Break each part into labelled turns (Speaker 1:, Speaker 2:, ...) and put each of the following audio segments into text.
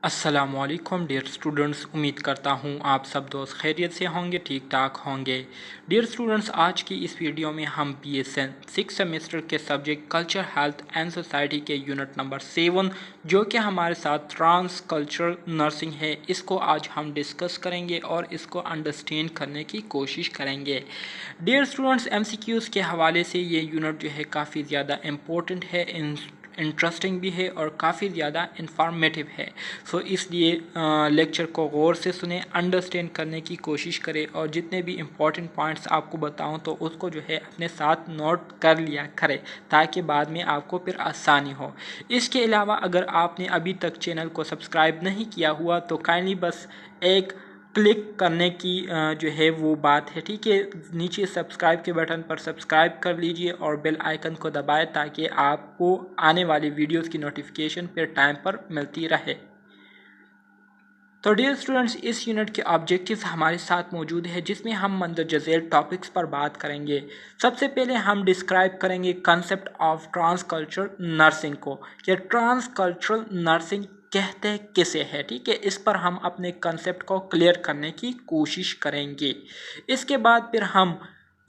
Speaker 1: अस्सलामुअलैकुम dear students, उम्मीद करता हूँ आप सब दोस्त खैरियत से होंगे, ठीक ठाक होंगे। डियर स्टूडेंट्स, आज की इस वीडियो में हम BSN 6 सेमेस्टर के subject culture, health and society के यूनिट नंबर 7 जो कि हमारे साथ ट्रांस कल्चरल नर्सिंग है, इसको आज हम डिस्कस करेंगे और इसको अंडरस्टैंड करने की कोशिश करेंगे। डियर स्टूडेंट्स, MCQs के हवाले से ये यूनिट जो है काफ़ी ज़्यादा इम्पोर्टेंट है, इंटरेस्टिंग भी है और काफ़ी ज़्यादा इंफॉर्मेटिव है। सो इसलिए लेक्चर को गौर से सुने, अंडरस्टैंड करने की कोशिश करें और जितने भी इम्पोर्टेंट पॉइंट्स आपको बताऊं तो उसको जो है अपने साथ नोट कर लिया करें ताकि बाद में आपको फिर आसानी हो। इसके अलावा अगर आपने अभी तक चैनल को सब्सक्राइब नहीं किया हुआ तो काइंडली बस एक क्लिक करने की जो है वो बात है, ठीक है। नीचे सब्सक्राइब के बटन पर सब्सक्राइब कर लीजिए और बेल आइकन को दबाएं ताकि आपको आने वाली वीडियोस की नोटिफिकेशन फिर टाइम पर मिलती रहे। तो डियर स्टूडेंट्स, इस यूनिट के ऑब्जेक्टिव्स हमारे साथ मौजूद है जिसमें हम मंदरजा झैल टॉपिक्स पर बात करेंगे। सबसे पहले हम डिस्क्राइब करेंगे concept of trans cultural nursing को, कि ट्रांस कल्चरल नर्सिंग कहते किसे है, ठीक है। इस पर हम अपने कंसेप्ट को क्लियर करने की कोशिश करेंगे। इसके बाद फिर हम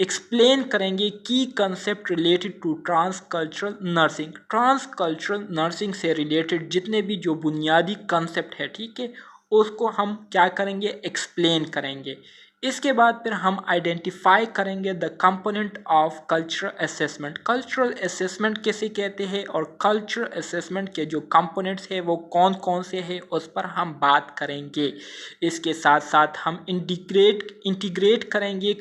Speaker 1: एक्सप्लेन करेंगे की concept related to trans cultural nursing. Trans cultural nursing से रिलेटेड जितने भी जो बुनियादी कंसेप्ट है, ठीक है, उसको हम क्या करेंगे, एक्सप्लेन करेंगे। इसके बाद फिर हम आइडेंटिफाई करेंगे the component of cultural assessment. Cultural assessment किसे कहते हैं और कल्चरल असेसमेंट के जो कंपोनेंट्स हैं वो कौन कौन से हैं उस पर हम बात करेंगे। इसके साथ साथ हम इंटीग्रेट करेंगे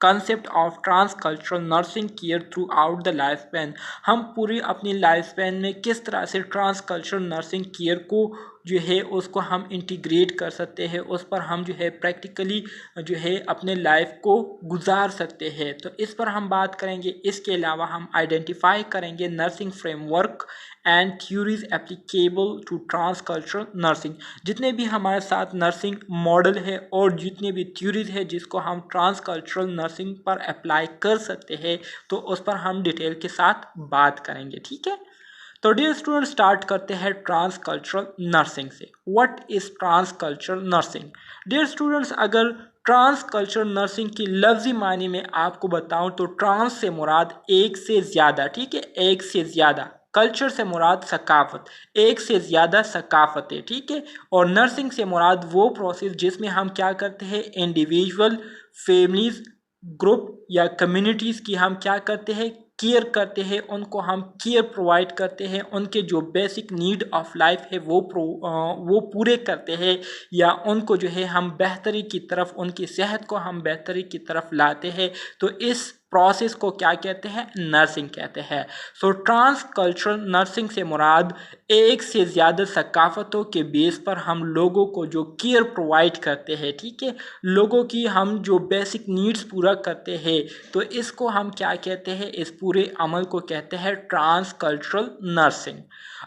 Speaker 1: concept of trans cultural nursing care throughout the life span. हम पूरी अपनी लाइफ स्पैन में किस तरह से ट्रांस कल्चरल नर्सिंग केयर को जो है उसको हम इंटीग्रेट कर सकते हैं, उस पर हम जो है प्रैक्टिकली जो है अपने लाइफ को गुजार सकते हैं, तो इस पर हम बात करेंगे। इसके अलावा हम आइडेंटिफाई करेंगे nursing framework and theories applicable to trans cultural nursing. जितने भी हमारे साथ नर्सिंग मॉडल है और जितने भी थ्योरीज है जिसको हम ट्रांस कल्चरल नर्सिंग पर अप्लाई कर सकते हैं, तो उस पर हम डिटेल के साथ बात करेंगे, ठीक है। तो डियर स्टूडेंट, स्टार्ट करते हैं ट्रांस कल्चरल नर्सिंग से। What is trans cultural nursing? Dear students, अगर ट्रांस कल्चरल नर्सिंग की लफ्जी मानी में आपको बताऊं तो ट्रांस से मुराद एक से ज़्यादा, ठीक है, एक से ज़्यादा, कल्चर से मुराद सकाफत, एक से ज़्यादा सकाफत है, ठीक है। और नर्सिंग से मुराद वो प्रोसेस जिसमें हम क्या करते हैं, इंडिविजुअल, फैमिलीज, ग्रुप या कम्युनिटीज़ की हम क्या करते हैं, केयर करते हैं, उनको हम केयर प्रोवाइड करते हैं, उनके जो बेसिक नीड ऑफ लाइफ है वो पूरे करते हैं, या उनको जो है हम बेहतरी की तरफ, उनकी सेहत को हम बेहतरी की तरफ लाते हैं। तो इस प्रोसेस को क्या कहते हैं, नर्सिंग कहते हैं। सो ट्रांस कल्चरल नर्सिंग से मुराद एक से ज़्यादा सकाफतों के बेस पर हम लोगों को जो केयर प्रोवाइड करते हैं, ठीक है, लोगों की हम जो बेसिक नीड्स पूरा करते हैं, तो इसको हम क्या कहते हैं, इस पूरे अमल को कहते हैं trans cultural nursing.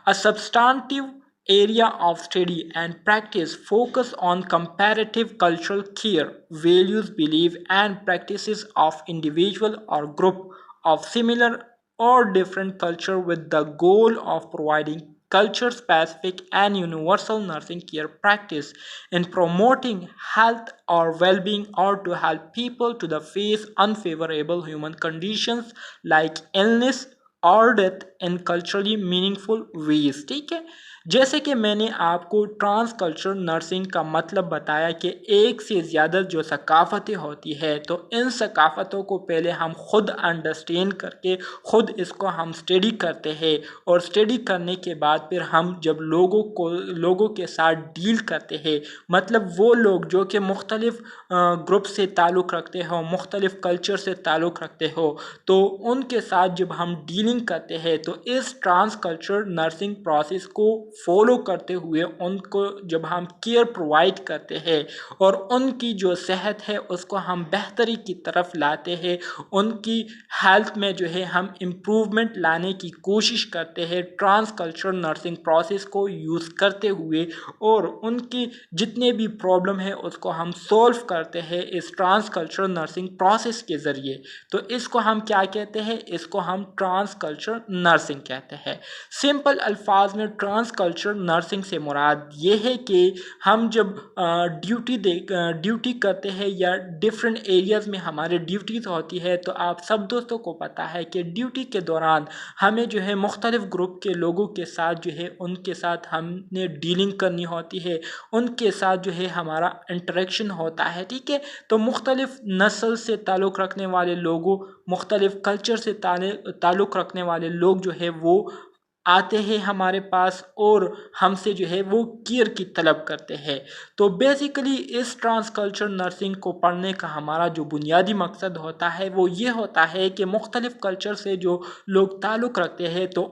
Speaker 1: A substantive area of study and practice focus on comparative cultural care, values, belief and practices of individual or group of similar or different culture with the goal of providing culture specific and universal nursing care practice in promoting health or well-being, or to help people to the face unfavorable human conditions like illness और death in culturally meaningful ways, ठीक है। जैसे कि मैंने आपको trans cultural nursing का मतलब बताया कि एक से ज़्यादा जो सकाफ़तें होती है, तो इन सकाफ़तों को पहले हम खुद अंडरस्टैंड करके खुद इसको हम स्टडी करते हैं, और स्टडी करने के बाद फिर हम जब लोगों के साथ डील करते हैं, मतलब वो लोग जो कि मुख्तलिफ ग्रुप से ताल्लुक़ रखते हो, मुख्तलिफ कल्चर से ताल्लुक़ रखते हो, तो उनके साथ जब हम डीलिंग करते हैं, तो इस ट्रांस कल्चरल नर्सिंग प्रोसेस को फॉलो करते हुए उनको जब हम केयर प्रोवाइड करते हैं और उनकी जो सेहत है उसको हम बेहतरी की तरफ लाते हैं, उनकी हेल्थ में जो है हम इम्प्रूवमेंट लाने की कोशिश करते हैं ट्रांस कल्चरल नर्सिंग प्रोसेस को यूज़ करते हुए, और उनकी जितने भी प्रॉब्लम है उसको हम सॉल्व करते हैं इस ट्रांस कल्चरल नर्सिंग प्रोसेस के ज़रिए। तो इसको हम क्या कहते हैं, इसको हम ट्रांस कल्चरल नर्सिंग कहते हैं। सिंपल अल्फाज में ट्रांस कल्चर नर्सिंग से मुराद ये है कि हम जब ड्यूटी करते हैं या डिफरेंट एरियाज़ में हमारे ड्यूटीज़ होती है, तो आप सब दोस्तों को पता है कि ड्यूटी के दौरान हमें जो है मुख्तलिफ़ ग्रुप के लोगों के साथ जो है उनके साथ हमने डीलिंग करनी होती है, उनके साथ जो है हमारा इंटरेक्शन होता है। ठीक है, तो मुख्तलिफ़ नस्ल से ताल्लुक़ रखने वाले लोगों, मुख्तलिफ़ कल्चर से ताल्लुक़ रखने वाले लोग जो है वो आते हैं हमारे पास और हमसे जो है वो केयर की तलब करते हैं। तो बेसिकली इस ट्रांस कल्चर नर्सिंग को पढ़ने का हमारा जो बुनियादी मकसद होता है वो ये होता है कि मुख्तलिफ़ कल्चर से जो लोग ताल्लुक़ रखते हैं तो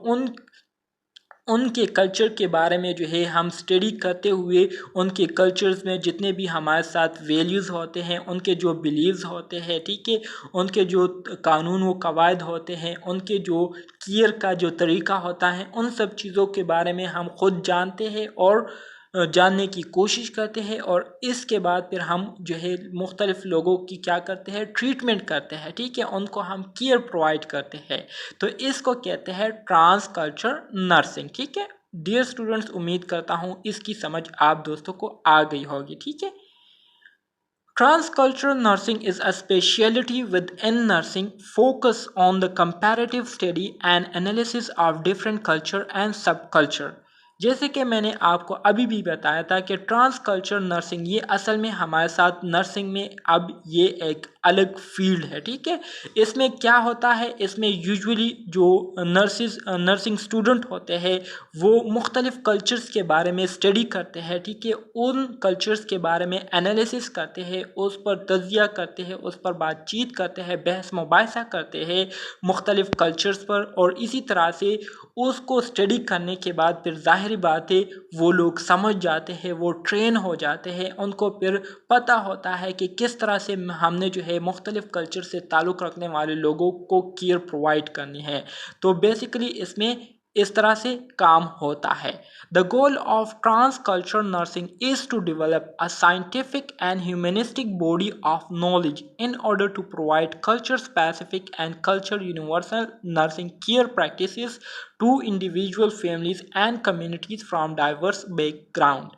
Speaker 1: उनके कल्चर के बारे में जो है हम स्टडी करते हुए उनके कल्चर्स में जितने भी हमारे साथ वैल्यूज़ होते हैं, उनके जो बिलीव्स होते हैं, ठीक है, उनके जो कानून व कवायद होते हैं, उनके जो केयर का जो तरीका होता है, उन सब चीज़ों के बारे में हम खुद जानते हैं और जानने की कोशिश करते हैं। और इसके बाद फिर हम जो है मुख्तलिफ़ लोगों की क्या करते हैं, ट्रीटमेंट करते हैं। ठीक है, उनको हम केयर प्रोवाइड करते हैं। तो इसको कहते हैं ट्रांस कल्चर नर्सिंग। ठीक है डियर स्टूडेंट्स, उम्मीद करता हूँ इसकी समझ आप दोस्तों को आ गई होगी। ठीक है, Transcultural nursing is a specialty within nursing focused on the comparative study and analysis of different culture and subculture। जैसे कि मैंने आपको अभी भी बताया था कि ट्रांस कल्चर नर्सिंग ये असल में हमारे साथ नर्सिंग में अब ये एक अलग फील्ड है। ठीक है, इसमें क्या होता है, इसमें यूजुअली जो नर्सिंग स्टूडेंट होते हैं वो मुख्तलिफ़ कल्चर्स के बारे में स्टडी करते हैं। ठीक है, उन कल्चर्स के बारे में एनालिसिस करते हैं, उस पर तज्जिया करते हैं, उस पर बातचीत करते हैं, बहस मुबाहिसा करते हैं मुख्तलिफ़ कल्चर्स पर। और इसी तरह से उसको स्टडी करने के बाद फिर ज़ाहिर बात है वो लोग समझ जाते हैं, वो ट्रेन हो जाते हैं, उनको फिर पता होता है कि किस तरह से हमने जो है मुख्तलिफ़ कल्चर से ताल्लुक़ रखने वाले लोगों को केयर प्रोवाइड करनी है। तो बेसिकली इसमें इस तरह से काम होता है। The goal of trans culture nursing is to develop a scientific and humanistic body of knowledge in order to provide culture specific and culture universal nursing care practices to individual families and communities from diverse background.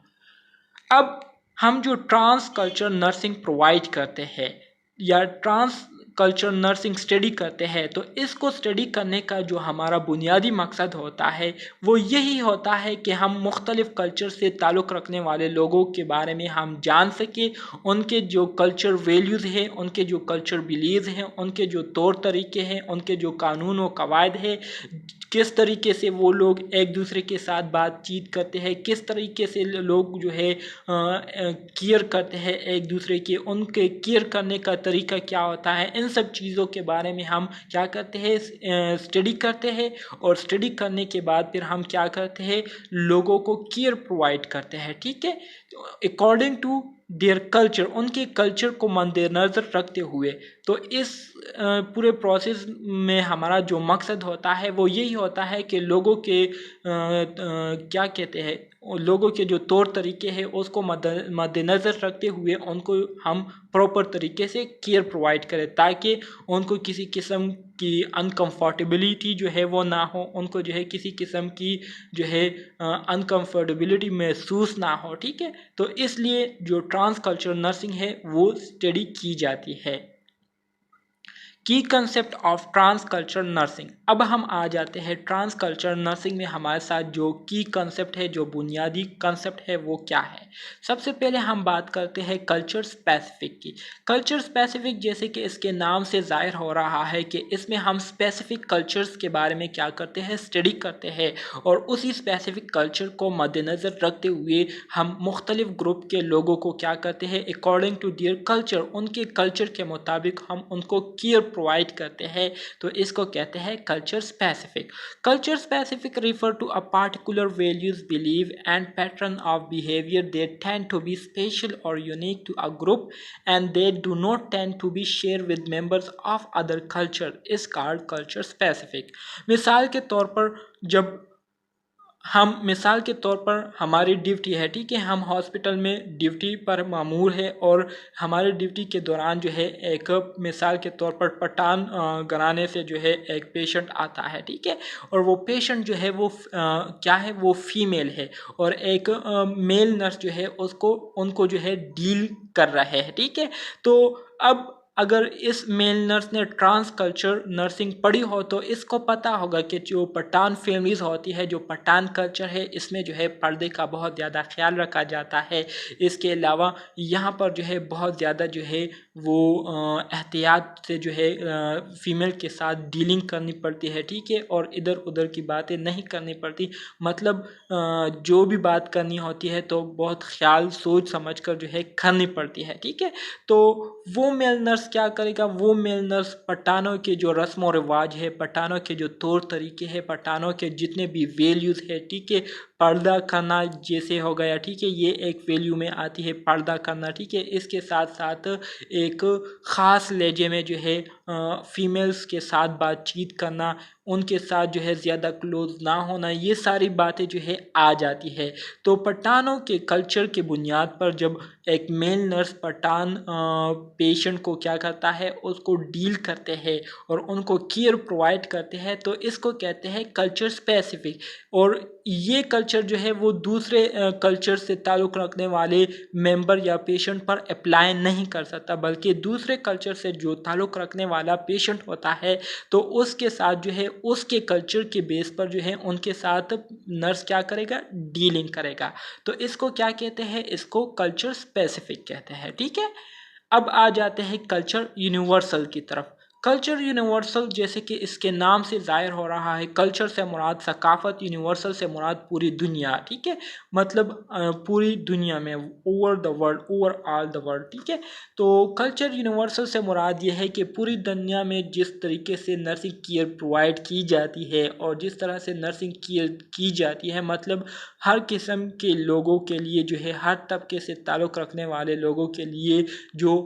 Speaker 1: अब हम जो trans culture nursing provide करते हैं या trans culture nursing study करते हैं, तो इसको स्टडी करने का जो हमारा बुनियादी मकसद होता है वो यही होता है कि हम मुख्तलिफ़ कल्चर से ताल्लुक़ रखने वाले लोगों के बारे में हम जान सकें, उनके जो कल्चर वैल्यूज़ हैं, उनके जो कल्चर बिलीव्स हैं, उनके जो तौर तरीके हैं, उनके जो कानून व कवायद है, किस तरीके से वो लोग एक दूसरे के साथ बातचीत करते हैं, किस तरीके से लोग जो है केयर करते हैं एक दूसरे के, उनके केयर करने का तरीका क्या होता है, इन सब चीज़ों के बारे में हम क्या करते हैं, स्टडी करते हैं। और स्टडी करने के बाद फिर हम क्या करते हैं, लोगों को केयर प्रोवाइड करते हैं। ठीक है, अकॉर्डिंग टू देयर कल्चर, उनके कल्चर को मद्देनज़र रखते हुए। तो इस पूरे प्रोसेस में हमारा जो मकसद होता है वो यही होता है कि लोगों के क्या कहते हैं, लोगों के जो तौर तरीके हैं उसको मद्देनज़र रखते हुए उनको हम प्रॉपर तरीके से केयर प्रोवाइड करें, ताकि उनको किसी किस्म की अनकम्फर्टेबिलिटी जो है वो ना हो, उनको जो है किसी किस्म की जो है अनकम्फर्टेबिलिटी महसूस ना हो। ठीक है, तो इसलिए जो ट्रांस कल्चर नर्सिंग है वो स्टडी की जाती है। की concept of trans culture nursing. अब हम आ जाते हैं ट्रांस कल्चर नर्सिंग में हमारे साथ जो की कंसेप्ट है, जो बुनियादी कंसेप्ट है वो क्या है। सबसे पहले हम बात करते हैं कल्चर स्पेसिफिक की। कल्चर स्पेसिफिक जैसे कि इसके नाम से ज़ाहिर हो रहा है कि इसमें हम स्पेसिफिक कल्चर्स के बारे में क्या करते हैं, स्टडी करते हैं, और उसी स्पेसिफिक कल्चर को मद्देनज़र रखते हुए हम मुख्तलिफ ग्रुप के लोगों को क्या करते हैं, अकॉर्डिंग टू देयर कल्चर, उनके कल्चर के मुताबिक हम उनको केयर प्रोवाइड करते हैं। तो इसको कहते हैं culture specific. Culture specific refer to a particular values, believe and pattern of behaviour that tend to be special और unique to a group and that do not tend to be share with members of other culture is called culture specific. मिसाल के तौर पर जब हम मिसाल के तौर पर हमारी ड्यूटी है, ठीक है, हम हॉस्पिटल में ड्यूटी पर मामूर है और हमारी ड्यूटी के दौरान जो है एक मिसाल के तौर पर पठान घराने से जो है एक पेशेंट आता है, ठीक है, और वो पेशेंट जो है वो क्या है, वो फीमेल है और एक मेल नर्स जो है उसको उनको जो है डील कर रहे हैं, ठीक है। तो अब अगर इस मेल नर्स ने ट्रांस कल्चर नर्सिंग पढ़ी हो तो इसको पता होगा कि जो पठान फैमिलीज़ होती है, जो पठान कल्चर है, इसमें जो है पर्दे का बहुत ज़्यादा ख्याल रखा जाता है। इसके अलावा यहाँ पर जो है बहुत ज़्यादा जो है वो एहतियात से जो है फ़ीमेल के साथ डीलिंग करनी पड़ती है, ठीक है, और इधर उधर की बातें नहीं करनी पड़ती। मतलब जो भी बात करनी होती है तो बहुत ख्याल सोच समझ कर जो है करनी पड़ती है, ठीक है। तो वो मेल नर्स क्या करेगा, वो मेल नर्स पठानों के जो रस्म व रिवाज है, पठानों के जो तौर तरीके हैं, पठानों के जितने भी वैल्यूज़ है, ठीक है, पर्दा करना जैसे हो गया, ठीक है, ये एक वैल्यू में आती है पर्दा करना, ठीक है। इसके साथ साथ एक ख़ास लहजे में जो है फीमेल्स के साथ बातचीत करना, उनके साथ जो है ज़्यादा क्लोज ना होना, ये सारी बातें जो है आ जाती है। तो पठानों के कल्चर के बुनियाद पर जब एक मेल नर्स पठान पेशेंट को क्या करता है, उसको डील करते हैं और उनको केयर प्रोवाइड करते हैं, तो इसको कहते हैं कल्चर स्पेसिफिक। और ये कल्चर जो है वो दूसरे कल्चर से ताल्लुक़ रखने वाले मेंबर या पेशेंट पर अप्लाई नहीं कर सकता, बल्कि दूसरे कल्चर से जो ताल्लुक़ रखने वाला पेशेंट होता है तो उसके साथ जो है उसके कल्चर के बेस पर जो है उनके साथ नर्स क्या करेगा, डीलिंग करेगा। तो इसको क्या कहते हैं, इसको कल्चर स्पेसिफिक कहते हैं, ठीक है। अब आ जाते हैं कल्चर यूनिवर्सल की तरफ। कल्चर यूनिवर्सल जैसे कि इसके नाम से ज़ाहिर हो रहा है, कल्चर से मुराद सकाफ़त, यूनिवर्सल से मुराद पूरी दुनिया, ठीक है, मतलब पूरी दुनिया में, over the world, over all the world, ठीक है। तो कल्चर यूनिवर्सल से मुराद ये है कि पूरी दुनिया में जिस तरीके से नर्सिंग केयर प्रोवाइड की जाती है और जिस तरह से नर्सिंग केयर की जाती है, मतलब हर किस्म के लोगों के लिए जो है, हर तबके से ताल्लुक़ रखने वाले लोगों के लिए जो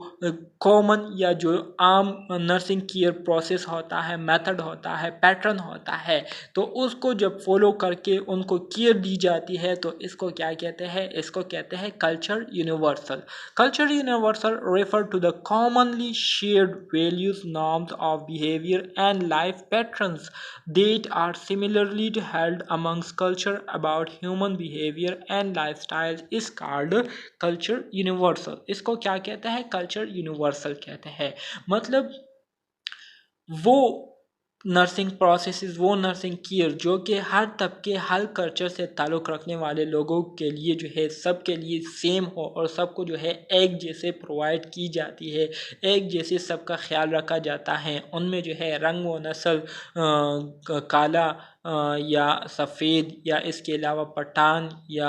Speaker 1: कॉमन या जो आम नर्सिंग केयर प्रोसेस होता है, मेथड होता है, पैटर्न होता है, तो उसको जब फॉलो करके उनको केयर दी जाती है तो इसको क्या कहते हैं, इसको कहते हैं culture universal. Culture universal refer to the commonly shared values, norms of behaviour and life patterns that are similarly held amongst culture about human behavior and lifestyles is called culture universal। इसको क्या कहते हैं, culture universal कहते हैं। मतलब वो nursing processes, वो nursing care जो कि हर तबके, हर कल्चर से ताल्लुक़ रखने वाले लोगों के लिए जो है, सब के लिए सेम हो और सबको जो है एक जैसे प्रोवाइड की जाती है, एक जैसे सबका ख्याल रखा जाता है। उनमें जो है रंग व नस्ल, काला या सफ़ेद या इसके अलावा पठान या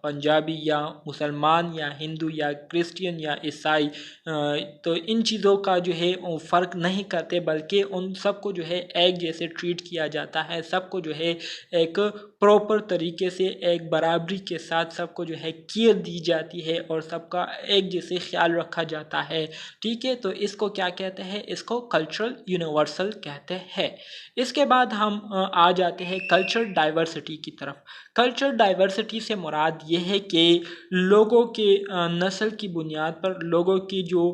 Speaker 1: पंजाबी या मुसलमान या हिंदू या क्रिश्चियन या ईसाई, तो इन चीज़ों का जो है फ़र्क नहीं करते, बल्कि उन सबको जो है एक जैसे ट्रीट किया जाता है। सबको जो है एक प्रॉपर तरीके से, एक बराबरी के साथ सबको जो है केयर दी जाती है और सबका एक जैसे ख्याल रखा जाता है, ठीक है। तो इसको क्या कहते हैं, इसको कल्चरल यूनिवर्सल कहते हैं। इसके बाद हम आ जाते हैं कल्चर डाइवर्सिटी की तरफ। कल्चर डाइवर्सिटी से मुराद ये है कि लोगों के नस्ल की बुनियाद पर, लोगों की जो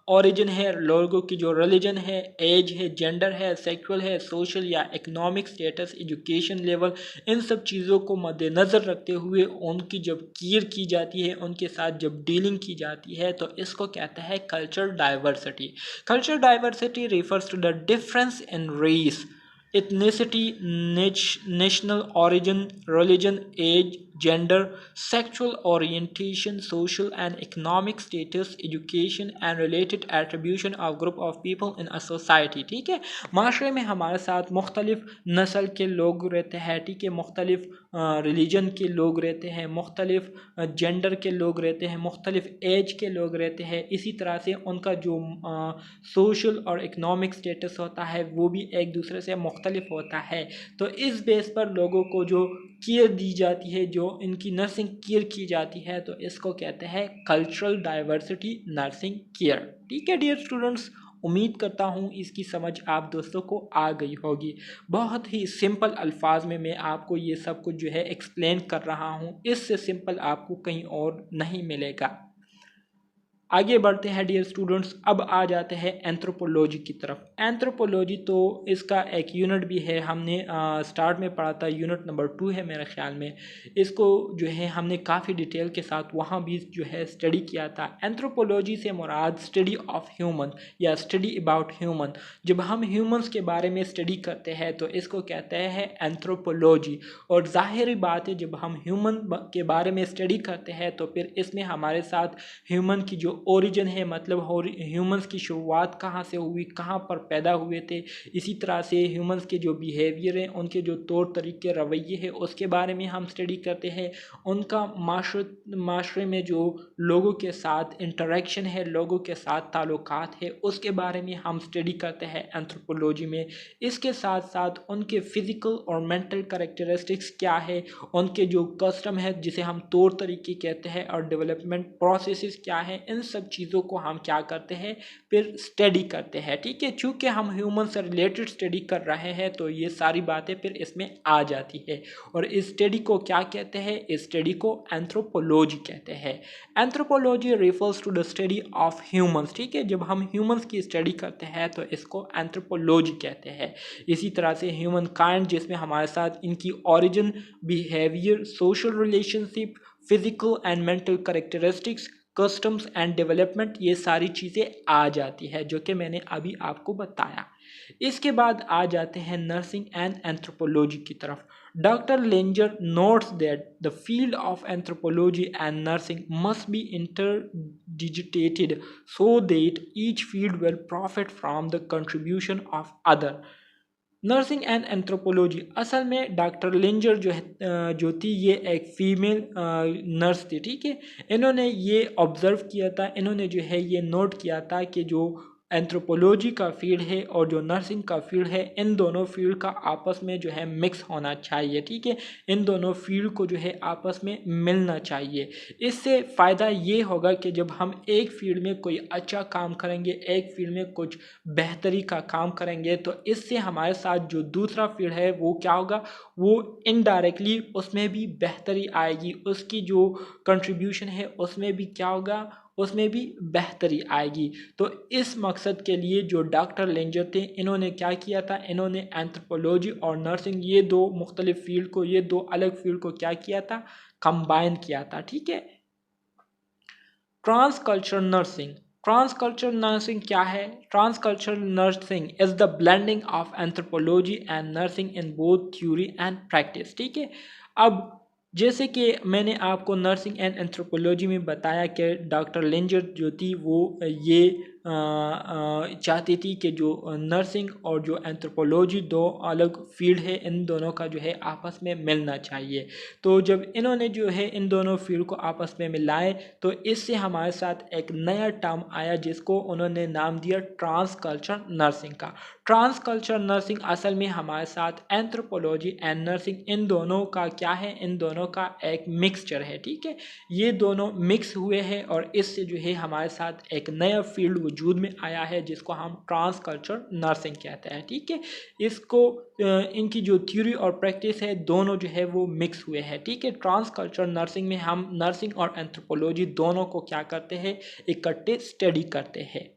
Speaker 1: ओरिजिन है, लोगों की जो रिलीजन है, एज है, जेंडर है, सेक्सुअल है, सोशल या इकोनॉमिक स्टेटस, एजुकेशन लेवल, इन सब चीज़ों को मद्देनज़र रखते हुए उनकी जब केयर की जाती है, उनके साथ जब डीलिंग की जाती है, तो इसको कहते हैं culture diversity. Cultural diversity refers to the difference in race, ethnicity, national origin, religion, age, gender, sexual orientation, social and economic status, education and related attribution of group of people in a society। ठीक है, माशरे में हमारे साथ मुख्तलिफ नस्ल के लोग रहते हैं, ठीक है, मुख्तलिफ रिलीजन के लोग रहते हैं, मुख्तलिफ जेंडर के लोग रहते हैं, मुख्तलिफ एज के लोग रहते हैं। इसी तरह से उनका जो सोशल और इकनॉमिक स्टेटस होता है वो भी एक दूसरे से मुख्तलिफ होता है। तो इस बेस पर लोगों को जो केयर दी जाती है, जो इनकी नर्सिंग केयर की जाती है, तो इसको कहते हैं कल्चरल डाइवर्सिटी नर्सिंग केयर। ठीक है डियर स्टूडेंट्स, उम्मीद करता हूँ इसकी समझ आप दोस्तों को आ गई होगी। बहुत ही सिंपल अल्फाज में मैं आपको ये सब कुछ जो है एक्सप्लेन कर रहा हूँ, इससे सिंपल आपको कहीं और नहीं मिलेगा। आगे बढ़ते हैं डियर स्टूडेंट्स, अब आ जाते हैं एंथ्रोपोलॉजी की तरफ। एंथ्रोपोलॉजी तो इसका एक यूनिट भी है, हमने स्टार्ट में पढ़ा था, यूनिट नंबर 2 है मेरे ख्याल में। इसको जो है हमने काफ़ी डिटेल के साथ वहाँ भी जो है स्टडी किया था। एंथ्रोपोलॉजी से मुराद स्टडी ऑफ ह्यूमन या स्टडी अबाउट ह्यूमन। जब हम ह्यूमंस के बारे में स्टडी करते हैं तो इसको कहते हैं एंथ्रोपोलॉजी। और ज़ाहिरी बात है, जब हम ह्यूमन के बारे में स्टडी करते हैं तो फिर इसमें हमारे साथ ह्यूमन की जो ओरिजिन है, मतलब ह्यूमंस की शुरुआत कहाँ से हुई, कहाँ पर पैदा हुए थे, इसी तरह से ह्यूमंस के जो बिहेवियर हैं, उनके जो तौर तरीके रवैये हैं, उसके बारे में हम स्टडी करते हैं। उनका माशरे में जो लोगों के साथ इंटरेक्शन है, लोगों के साथ ताल्लुकात है, उसके बारे में हम स्टडी करते हैं एंथ्रोपोलॉजी में। इसके साथ साथ उनके फिज़िकल और मेंटल कैरेक्टरिस्टिक्स क्या है, उनके जो कस्टम है जिसे हम तौर तरीके कहते हैं, और डेवलपमेंट प्रोसेसेस क्या है, इन सब चीज़ों को हम क्या करते हैं, फिर स्टडी करते हैं। ठीक है, चूँकि हम ह्यूमन से रिलेटेड स्टडी कर रहे हैं तो ये सारी बातें फिर इसमें आ जाती है। और इस स्टडी को क्या कहते हैं, इस स्टडी को एंथ्रोपोलॉजी कहते हैं। Anthropology refers to the study of humans. ठीक है, जब हम ह्यूमंस की स्टडी करते हैं तो इसको एंथ्रोपोलॉजी कहते हैं। इसी तरह से ह्यूमन काइंड, जिसमें हमारे साथ इनकी origin, behaviour, social relationship, physical and mental characteristics, customs and development, ये सारी चीज़ें आ जाती है जो कि मैंने अभी आपको बताया। इसके बाद आ जाते हैं नर्सिंग एंड एंथ्रोपोलॉजी की तरफ। Doctor Leininger notes that the field of anthropology and nursing must be interdigitated so that each field will profit from the contribution of other. Nursing and anthropology, असल में डॉक्टर लेंजर जो थी, ये एक female nurse थी। ठीक है, इन्होंने ये ऑब्ज़र्व किया था, इन्होंने जो है ये नोट किया था कि जो एंथ्रोपोलॉजी का फील्ड है और जो नर्सिंग का फील्ड है, इन दोनों फील्ड का आपस में जो है मिक्स होना चाहिए। ठीक है, इन दोनों फील्ड को जो है आपस में मिलना चाहिए। इससे फ़ायदा ये होगा कि जब हम एक फील्ड में कोई अच्छा काम करेंगे, एक फील्ड में कुछ बेहतरी का काम करेंगे, तो इससे हमारे साथ जो दूसरा फील्ड है वो क्या होगा, वो इनडायरेक्टली उसमें भी बेहतरी आएगी, उसकी जो कंट्रीब्यूशन है उसमें भी क्या होगा, उसमें भी बेहतरी आएगी। तो इस मकसद के लिए जो डॉक्टर लेंजर थे, इन्होंने क्या किया था, इन्होंने एंथ्रोपोलॉजी और नर्सिंग, ये दो मुख्तलिफ फील्ड को, ये दो अलग फील्ड को क्या किया था, कंबाइन किया था। ठीक है, ट्रांसकल्चरल नर्सिंग। ट्रांसकल्चरल नर्सिंग क्या है? Transcultural nursing is the blending of anthropology and nursing in both theory and practice. ठीक है, अब जैसे कि मैंने आपको नर्सिंग एंड एंथ्रोपोलॉजी में बताया कि डॉक्टर लेंजर जो थी वो ये चाहती थी कि जो नर्सिंग और जो एंथ्रोपोलॉजी दो अलग फील्ड है, इन दोनों का जो है आपस में मिलना चाहिए। तो जब इन्होंने जो है इन दोनों फील्ड को आपस में मिलाए तो इससे हमारे साथ एक नया टर्म आया जिसको उन्होंने नाम दिया ट्रांसकल्चरल नर्सिंग का। ट्रांसकल्चरल नर्सिंग असल में हमारे साथ एंथ्रोपोलॉजी एंड नर्सिंग, इन दोनों का क्या है, इन दोनों का एक मिक्सचर है। ठीक है, ये दोनों मिक्स हुए हैं और इससे जो है हमारे साथ एक नया फील्ड वजूद में आया है जिसको हम ट्रांसकल्चरल नर्सिंग कहते हैं। ठीक है, इसको इनकी जो थ्योरी और प्रैक्टिस है दोनों जो है वो मिक्स हुए हैं। ठीक है, ट्रांसकल्चरल नर्सिंग में हम नर्सिंग और एंथ्रोपोलॉजी दोनों को क्या करते हैं, इकट्ठे स्टडी करते हैं।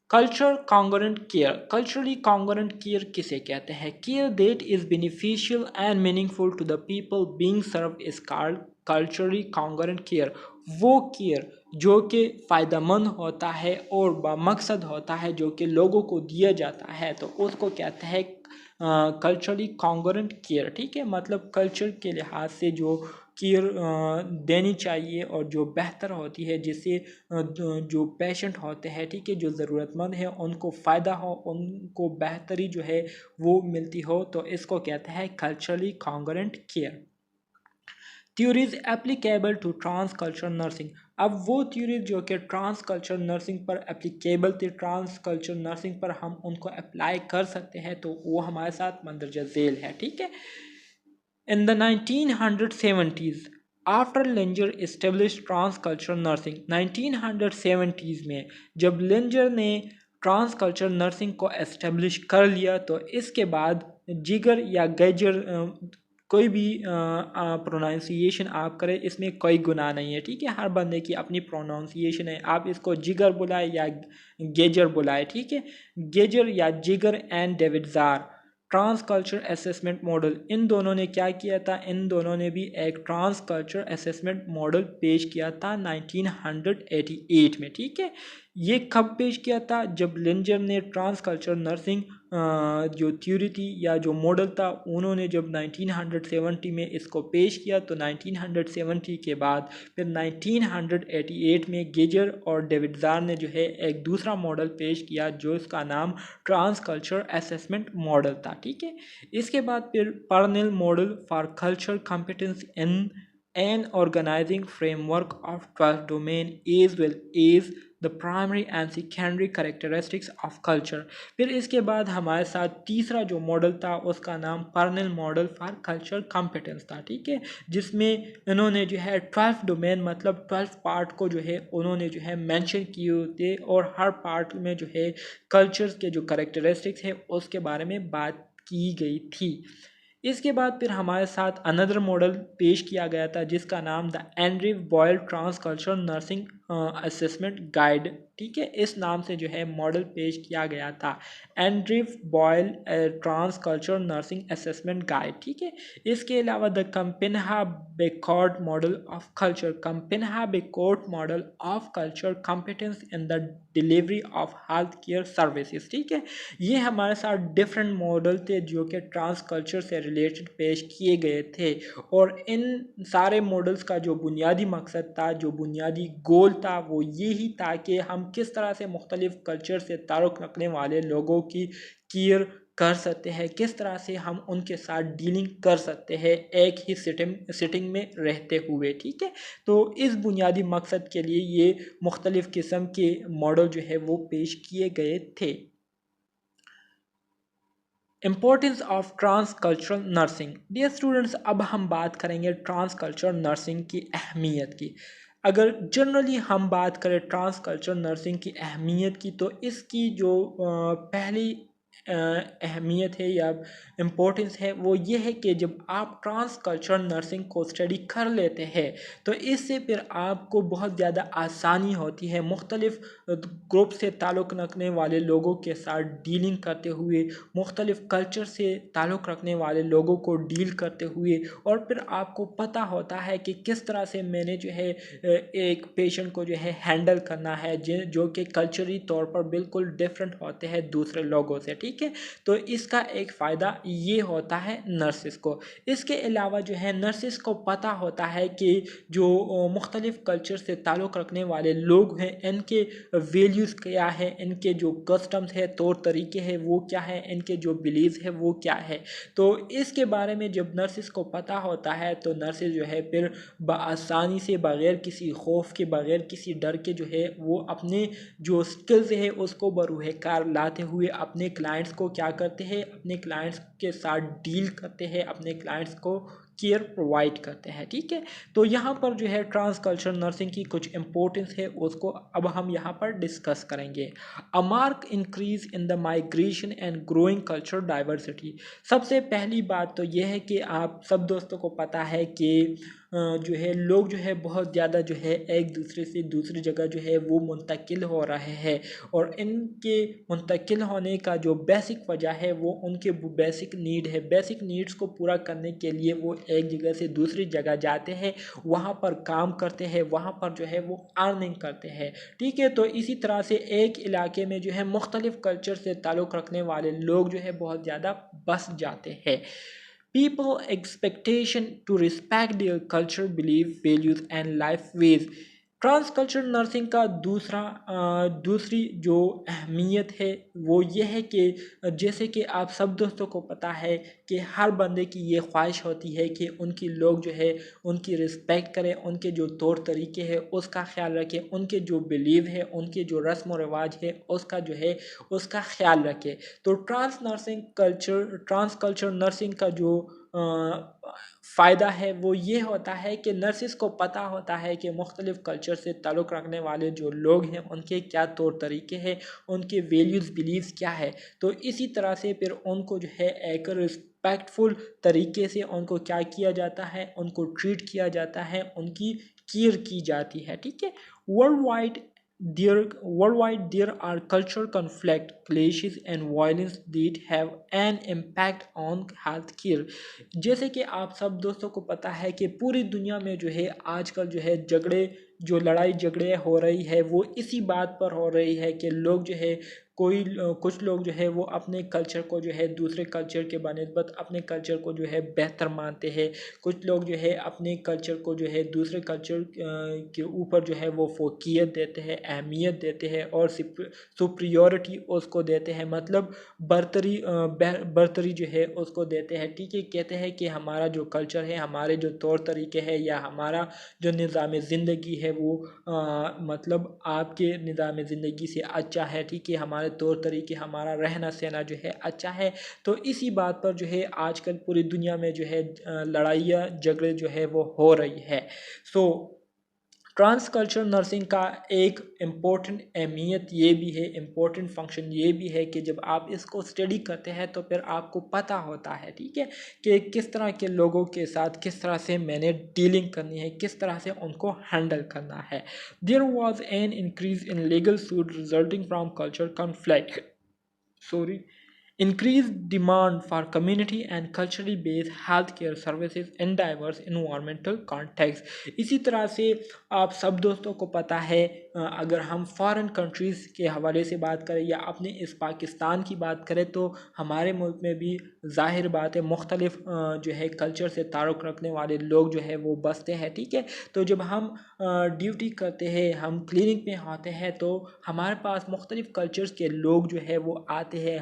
Speaker 1: Culture congruent care. Culturally congruent care किसे कहते हैं? Care that is beneficial and meaningful to the people being served is called culturally congruent care. वो केयर जो कि फ़ायदेमंद होता है और बामकसद होता है, जो कि लोगों को दिया जाता है, तो उसको कहते हैं कल्चरली कॉन्ग्रुएंट केयर। ठीक है, मतलब कल्चर के लिहाज से जो केयर देनी चाहिए और जो बेहतर होती है, जिससे जो पेशेंट होते हैं, ठीक है, जो ज़रूरतमंद है, उनको फ़ायदा हो, उनको बेहतरी जो है वो मिलती हो, तो इसको कहते हैं culturally congruent care. Theories applicable to trans cultural nursing. अब वो थ्योरीज जो कि ट्रांस कल्चरल नर्सिंग पर एप्लीकेबल थे, ट्रांस कल्चरल नर्सिंग पर हम उनको अप्लाई कर सकते हैं, तो वो हमारे साथ मंदरजा झेल है। ठीक है, in the 1970s after Leininger establish trans cultural nursing. 1970s में जब लेंजर ने ट्रांस कल्चर नर्सिंग को एस्टेब्लिश कर लिया तो इसके बाद जिगर या गैजर कोई भी प्रोनाउंसिएशन आप करें, इसमें कोई गुनाह नहीं है। ठीक है, हर बंदे की अपनी प्रोनाउंसिएशन है, आप इसको जिगर बुलाए या गेजर बुलाए। ठीक है, गेजर या Giger and Davidhizar trans culture assessment model, इन दोनों ने क्या किया था, इन दोनों ने भी एक ट्रांस कल्चर असेसमेंट मॉडल पेश किया था 1988 में। ठीक है, ये कब पेश किया था, जब लिंजर ने ट्रांस कल्चर नर्सिंग जो थ्योरी थी या जो मॉडल था, उन्होंने जब 1970 में इसको पेश किया तो 1970 के बाद फिर 1988 में गेजर और डेविडजार ने जो है एक दूसरा मॉडल पेश किया जो इसका नाम ट्रांस कल्चर असेसमेंट मॉडल था। ठीक है, इसके बाद फिर Parnell model for culture competence in an organizing framework of 12 domain as well as the primary and secondary characteristics of culture। फिर इसके बाद हमारे साथ तीसरा जो मॉडल था उसका नाम Parnell model for culture competence था। ठीक है, जिसमें इन्होंने जो है 12 डोमेन मतलब 12 पार्ट को जो है उन्होंने जो है मेंशन किए होते और हर पार्ट में जो है कल्चर्स के जो कैरेक्टरिस्टिक्स है उसके बारे में बात की गई थी। इसके बाद फिर हमारे साथ अनदर मॉडल पेश किया गया था जिसका नाम the Andrew Boyle trans cultural nursing assessment guide. ठीक है, इस नाम से जो है मॉडल पेश किया गया था, Andrew Boyle trans cultural nursing assessment guide. ठीक है, इसके अलावा the Campinha Bacote model of culture, Campinha Bacote model of culture competence in the delivery of health care services. ठीक है, ये हमारे साथ डिफरेंट मॉडल थे जो कि ट्रांस कल्चर से रिलेटेड पेश किए गए थे और इन सारे मॉडल्स का जो बुनियादी मकसद था, जो बुनियादी गोल था, वो यही था कि हम किस तरह से मुख्तलिफ कल्चर से ताल्लुक़ रखने वाले लोगों की केयर कर सकते हैं, किस तरह से हम उनके साथ डीलिंग कर सकते हैं एक ही सिटिंग में रहते हुए। ठीक है, तो इस बुनियादी मकसद के लिए ये मुख्तलिफ किस्म के मॉडल जो है वो पेश किए गए थे। Importance of trans cultural nursing. Dear students, अब हम बात करेंगे ट्रांस कल्चरल नर्सिंग की अहमियत की। अगर जनरली हम बात करें ट्रांस कल्चरल नर्सिंग की अहमियत की तो इसकी जो पहली अहमियत है या इम्पोर्टेंस है वो ये है कि जब आप ट्रांस कल्चरल नर्सिंग को स्टडी कर लेते हैं तो इससे फिर आपको बहुत ज़्यादा आसानी होती है मुख्तलिफ ग्रुप से ताल्लुक़ रखने वाले लोगों के साथ डीलिंग करते हुए, मुख्तलिफ कल्चर से ताल्लुक़ रखने वाले लोगों को डील करते हुए, और फिर आपको पता होता है कि किस तरह से मैंने जो है एक पेशेंट को जो है हैंडल करना है जो कि कल्चरली तौर पर बिल्कुल डिफरेंट होते हैं दूसरे लोगों से। ठीक है, तो इसका एक फ़ायदा ये होता है नर्सिस को। इसके अलावा जो है नर्सिस को पता होता है कि जो मुख्तलिफ कल्चर से ताल्लुक़ रखने वाले लोग हैं इनके वैल्यूज़ क्या है, इनके जो कस्टम्स है, तौर तरीके हैं वो क्या है, इनके जो बिलीव्स है वो क्या है। तो इसके बारे में जब नर्सिस को पता होता है तो नर्सिस जो है फिर आसानी से बग़ैर किसी खौफ के, बग़ैर किसी डर के जो है वो अपने जो स्किल्स है उसको बरूह कार लाते हुए अपने क्लाइंट्स को क्या करते हैं, अपने क्लाइंट्स के साथ डील करते हैं, अपने क्लाइंट्स को केयर प्रोवाइड करते हैं। ठीक है, तो यहाँ पर जो है ट्रांस कल्चरल नर्सिंग की कुछ इंपॉर्टेंस है उसको अब हम यहाँ पर डिस्कस करेंगे। A mark increase in the migration and growing cultural diversity. सबसे पहली बात तो यह है कि आप सब दोस्तों को पता है कि जो है लोग जो है बहुत ज़्यादा जो है एक दूसरे से दूसरी जगह जो है वो मुंतकिल हो रहे हैं और इनके मुंतकिल होने का जो बेसिक वजह है वो उनके बेसिक नीड है। बेसिक नीड्स को पूरा करने के लिए वो एक जगह से दूसरी जगह जाते हैं, वहाँ पर काम करते हैं, वहाँ पर जो है वो अर्निंग करते हैं। ठीक है, तो इसी तरह से एक इलाके में जो है मुख्तलिफ कल्चर से ताल्लुक़ रखने वाले लोग जो है बहुत ज़्यादा बस जाते हैं। People expectation to respect their culture, belief, values and life ways। Trans cultural nursing का दूसरी जो अहमियत है वो ये है कि जैसे कि आप सब दोस्तों को पता है कि हर बंदे की ये ख्वाहिश होती है कि उनकी लोग जो है उनकी रिस्पेक्ट करें, उनके जो तौर तरीके हैं उसका ख्याल रखें, उनके जो बिलीव है, उनके जो रस्म व रिवाज है उसका जो है उसका ख्याल रखें। तो ट्रांस कल्चर नर्सिंग का जो फ़ायदा है वो ये होता है कि नर्सिस को पता होता है कि मुख्तलिफ़ कल्चर से ताल्लुक़ रखने वाले जो लोग हैं उनके क्या तौर तरीके हैं, उनके वैल्यूज़ बिलीव्स क्या है। तो इसी तरह से फिर उनको जो है एक रिस्पेक्टफुल तरीके से उनको क्या किया जाता है, उनको ट्रीट किया जाता है, उनकी केयर की जाती है, ठीक है। World wide there are cultural conflict, clashes and violence that have an impact on health care। जैसे कि आप सब दोस्तों को पता है कि पूरी दुनिया में जो है आजकल जो है लड़ाई झगड़े हो रही है वो इसी बात पर हो रही है कि लोग जो है कुछ लोग जो है वो अपने कल्चर को जो है दूसरे कल्चर के बनिस्बत अपने कल्चर को जो है बेहतर मानते हैं। कुछ लोग जो है अपने कल्चर को जो है दूसरे कल्चर के ऊपर जो है वो फोकियत देते हैं, अहमियत देते हैं और सुप्रियोरिटी उसको देते हैं, मतलब बर्तरी जो है उसको देते हैं, ठीक है। कहते हैं कि हमारा जो कल्चर है, हमारे जो तौर तरीके हैं या हमारा जो निज़ाम ज़िंदगी है वो मतलब आपके निज़ाम ज़िंदगी से अच्छा है, ठीक है। हमारे तौर तरीके, हमारा रहना सहना जो है अच्छा है। तो इसी बात पर जो है आजकल पूरी दुनिया में जो है लड़ाइयाँ झगड़े जो है वो हो रही है। सो ट्रांस कल्चरल नर्सिंग का एक इम्पोर्टेंट अहमियत ये भी है, इम्पोर्टेंट फंक्शन ये भी है कि जब आप इसको स्टडी करते हैं तो फिर आपको पता होता है, ठीक है, कि किस तरह के लोगों के साथ किस तरह से मैंने डीलिंग करनी है, किस तरह से उनको हैंडल करना है। There was an increase in legal suit resulting from culture conflict increased demand for community and culturally based healthcare services in diverse environmental contexts। इसी तरह से आप सब दोस्तों को पता है अगर हम फॉरेन कंट्रीज़ के हवाले से बात करें या अपने इस पाकिस्तान की बात करें तो हमारे मुल्क में भी ज़ाहिर बात है मुख्तलिफ जो है कल्चर से ताल्लुक़ रखने वाले लोग जो है वो बसते हैं, ठीक है। तो जब हम ड्यूटी करते हैं, हम क्लिनिक में आते हैं तो हमारे पास मुख्तलिफ कल्चर्स के लोग जो है वो आते हैं,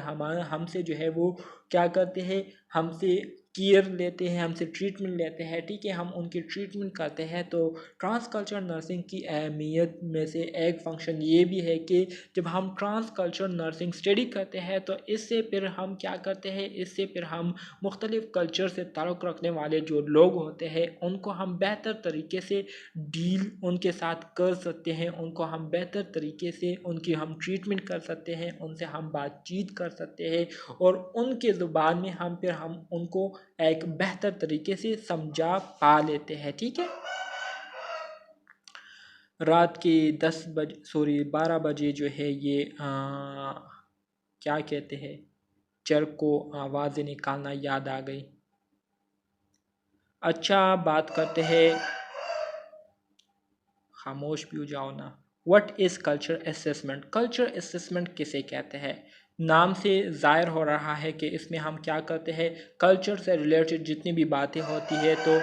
Speaker 1: हमसे जो है वो क्या करते हैं, हमसे केयर लेते हैं, हमसे ट्रीटमेंट लेते हैं, ठीक है, हम उनकी ट्रीटमेंट करते हैं। तो ट्रांस कल्चरल नर्सिंग की अहमियत में से एक फंक्शन ये भी है कि जब हम ट्रांस कल्चरल नर्सिंग स्टडी करते हैं तो इससे फिर हम क्या करते हैं, इससे फिर हम मुख्तलिफ कल्चर से ताल्लुक़ रखने वाले जो लोग होते हैं उनको हम बेहतर तरीके से डील उनके साथ कर सकते हैं, उनको हम बेहतर तरीके से उनकी हम ट्रीटमेंट कर सकते हैं, उनसे हम बातचीत कर सकते हैं और उनके ज़ुबान में हम उनको एक बेहतर तरीके से समझा पा लेते हैं, ठीक है। रात के 12 बजे जो है ये क्या कहते हैं, चर्ख को आवाज़ें निकालना याद आ गई। अच्छा, बात करते हैं, खामोश भी हो जाओ ना। What is culture assessment? Culture assessment किसे कहते हैं? नाम से ज़ाहिर हो रहा है कि इसमें हम क्या करते हैं, कल्चर से रिलेटेड जितनी भी बातें होती है तो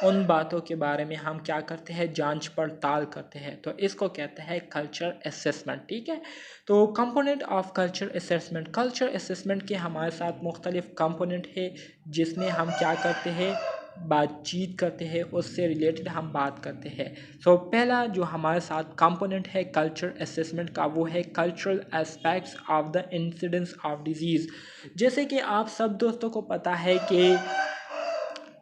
Speaker 1: उन बातों के बारे में हम क्या करते हैं, जांच पड़ताल करते हैं, तो इसको कहते हैं कल्चर असेसमेंट, ठीक है। तो कंपोनेंट ऑफ कल्चर असेसमेंट के हमारे साथ मुख्तलिफ कंपोनेंट है जिसमें हम क्या करते हैं, बातचीत करते हैं, उससे रिलेटेड हम बात करते हैं। सो पहला जो हमारे साथ कंपोनेंट है कल्चर असेसमेंट का वो है cultural aspects of the incidence of disease. जैसे कि आप सब दोस्तों को पता है कि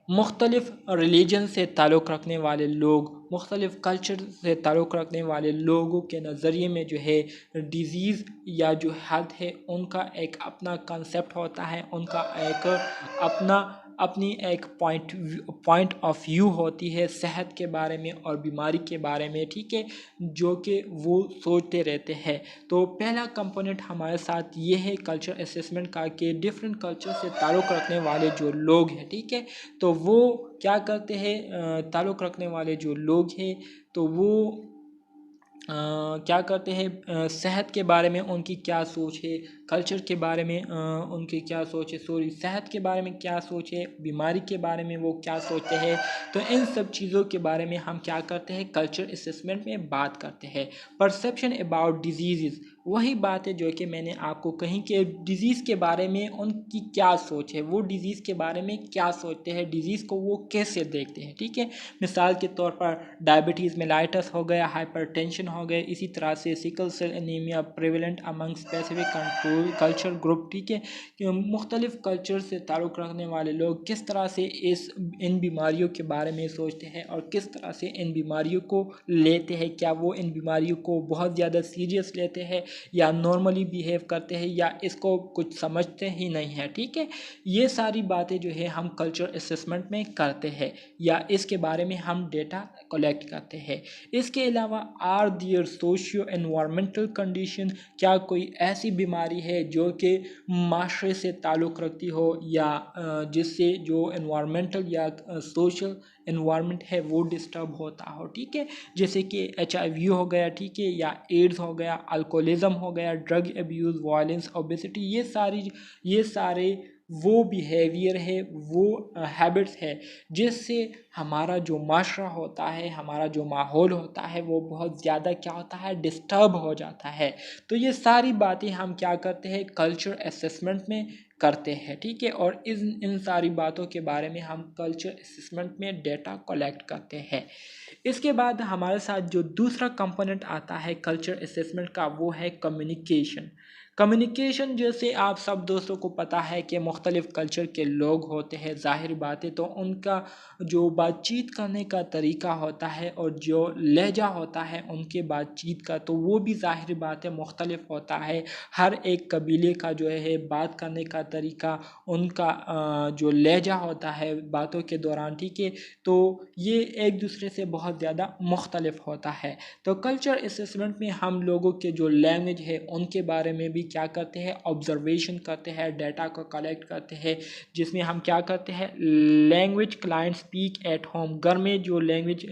Speaker 1: मुख्तलिफ़ रिलीजन से ताल्लुक़ रखने वाले लोग, मुख्तलिफ़ कल्चर से ताल्लुक़ रखने वाले लोगों के नज़रिए में जो है डिज़ीज़ या जो हेल्थ है उनका एक अपना कंसेप्ट होता है, उनका एक अपनी एक पॉइंट ऑफ व्यू होती है सेहत के बारे में और बीमारी के बारे में, ठीक है, जो कि वो सोचते रहते हैं। तो पहला कंपोनेंट हमारे साथ ये है कल्चर असेसमेंट का कि डिफरेंट कल्चर से ताल्लुक़ रखने वाले जो लोग हैं, ठीक है, तो वो क्या करते हैं, ताल्लुक़ रखने वाले जो लोग हैं तो वो क्या करते हैं, सेहत के बारे में उनकी क्या सोच है, कल्चर के बारे में उनकी क्या सोच है, सेहत के बारे में क्या सोच है, बीमारी के बारे में वो क्या सोचते हैं। तो इन सब चीज़ों के बारे में हम क्या करते हैं, कल्चर असेसमेंट में बात करते हैं। परसेप्शन अबाउट डिजीज़, वही बात है जो कि मैंने आपको कही कि डिज़ीज़ के बारे में उनकी क्या सोच है, वो डिज़ीज़ के बारे में क्या सोचते हैं, डिज़ीज़ को वो कैसे देखते हैं, ठीक है। मिसाल के तौर पर डायबिटीज़ मेलाइटस हो गया, हाइपरटेंशन हो गए, इसी तरह से sickle cell anaemia prevalent among specific culture group, ठीक है, कि मुख्तलिफ़ कल्चर से ताल्लुक़ रखने वाले लोग किस तरह से इन बीमारियों के बारे में सोचते हैं और किस तरह से इन बीमारियों को लेते हैं। क्या वो इन बीमारियों को बहुत ज़्यादा सीरियस लेते हैं या नॉर्मली बिहेव करते हैं या इसको कुछ समझते ही नहीं है, ठीक है। ये सारी बातें जो है हम कल्चर असेसमेंट में करते हैं या इसके बारे में हम डेटा कलेक्ट करते हैं। इसके अलावा are there socio environmental condition, क्या कोई ऐसी बीमारी है जो कि माशरे से ताल्लुक़ रखती हो या जिससे जो एनवायरमेंटल या सोशल एनवायरनमेंट है वो डिस्टर्ब होता हो, ठीक है, जैसे कि HIV हो गया, ठीक है, या एड्स हो गया, अल्कोहलिज्म हो गया, ड्रग अब्यूज़, वायलेंस, ओबेसिटी, ये सारे वो बिहेवियर है, वो हैबिट्स है जिससे हमारा जो माशरा होता है, हमारा जो माहौल होता है वो बहुत ज़्यादा क्या होता है, डिस्टर्ब हो जाता है। तो ये सारी बातें हम क्या करते हैं, कल्चर असेसमेंट में करते हैं, ठीक है, और इन सारी बातों के बारे में हम कल्चर असेसमेंट में डेटा कलेक्ट करते हैं। इसके बाद हमारे साथ जो दूसरा कंपोनेंट आता है कल्चर असेसमेंट का वो है कम्युनिकेशन। कम्युनिकेशन जैसे आप सब दोस्तों को पता है कि मुख्तलिफ़ कल्चर के लोग होते हैं, ज़ाहिर बात है, तो उनका जो बातचीत करने का तरीका होता है और जो लहजा होता है उनके बातचीत का, तो वो भी ज़ाहिर बात है मुख्तलिफ़ होता है। हर एक कबीले का जो है बात करने का तरीका, उनका जो लहजा होता है बातों के दौरान, ठीक है, तो ये एक दूसरे से बहुत ज़्यादा मुख्तलिफ़ होता है। तो कल्चर असेसमेंट में हम लोगों के जो लैंग्वेज है उनके बारे में भी क्या करते हैं, ऑब्जर्वेशन करते हैं, डाटा को कलेक्ट करते हैं, जिसमें हम क्या करते हैं, language client speak at home, घर में जो लैंग्वेज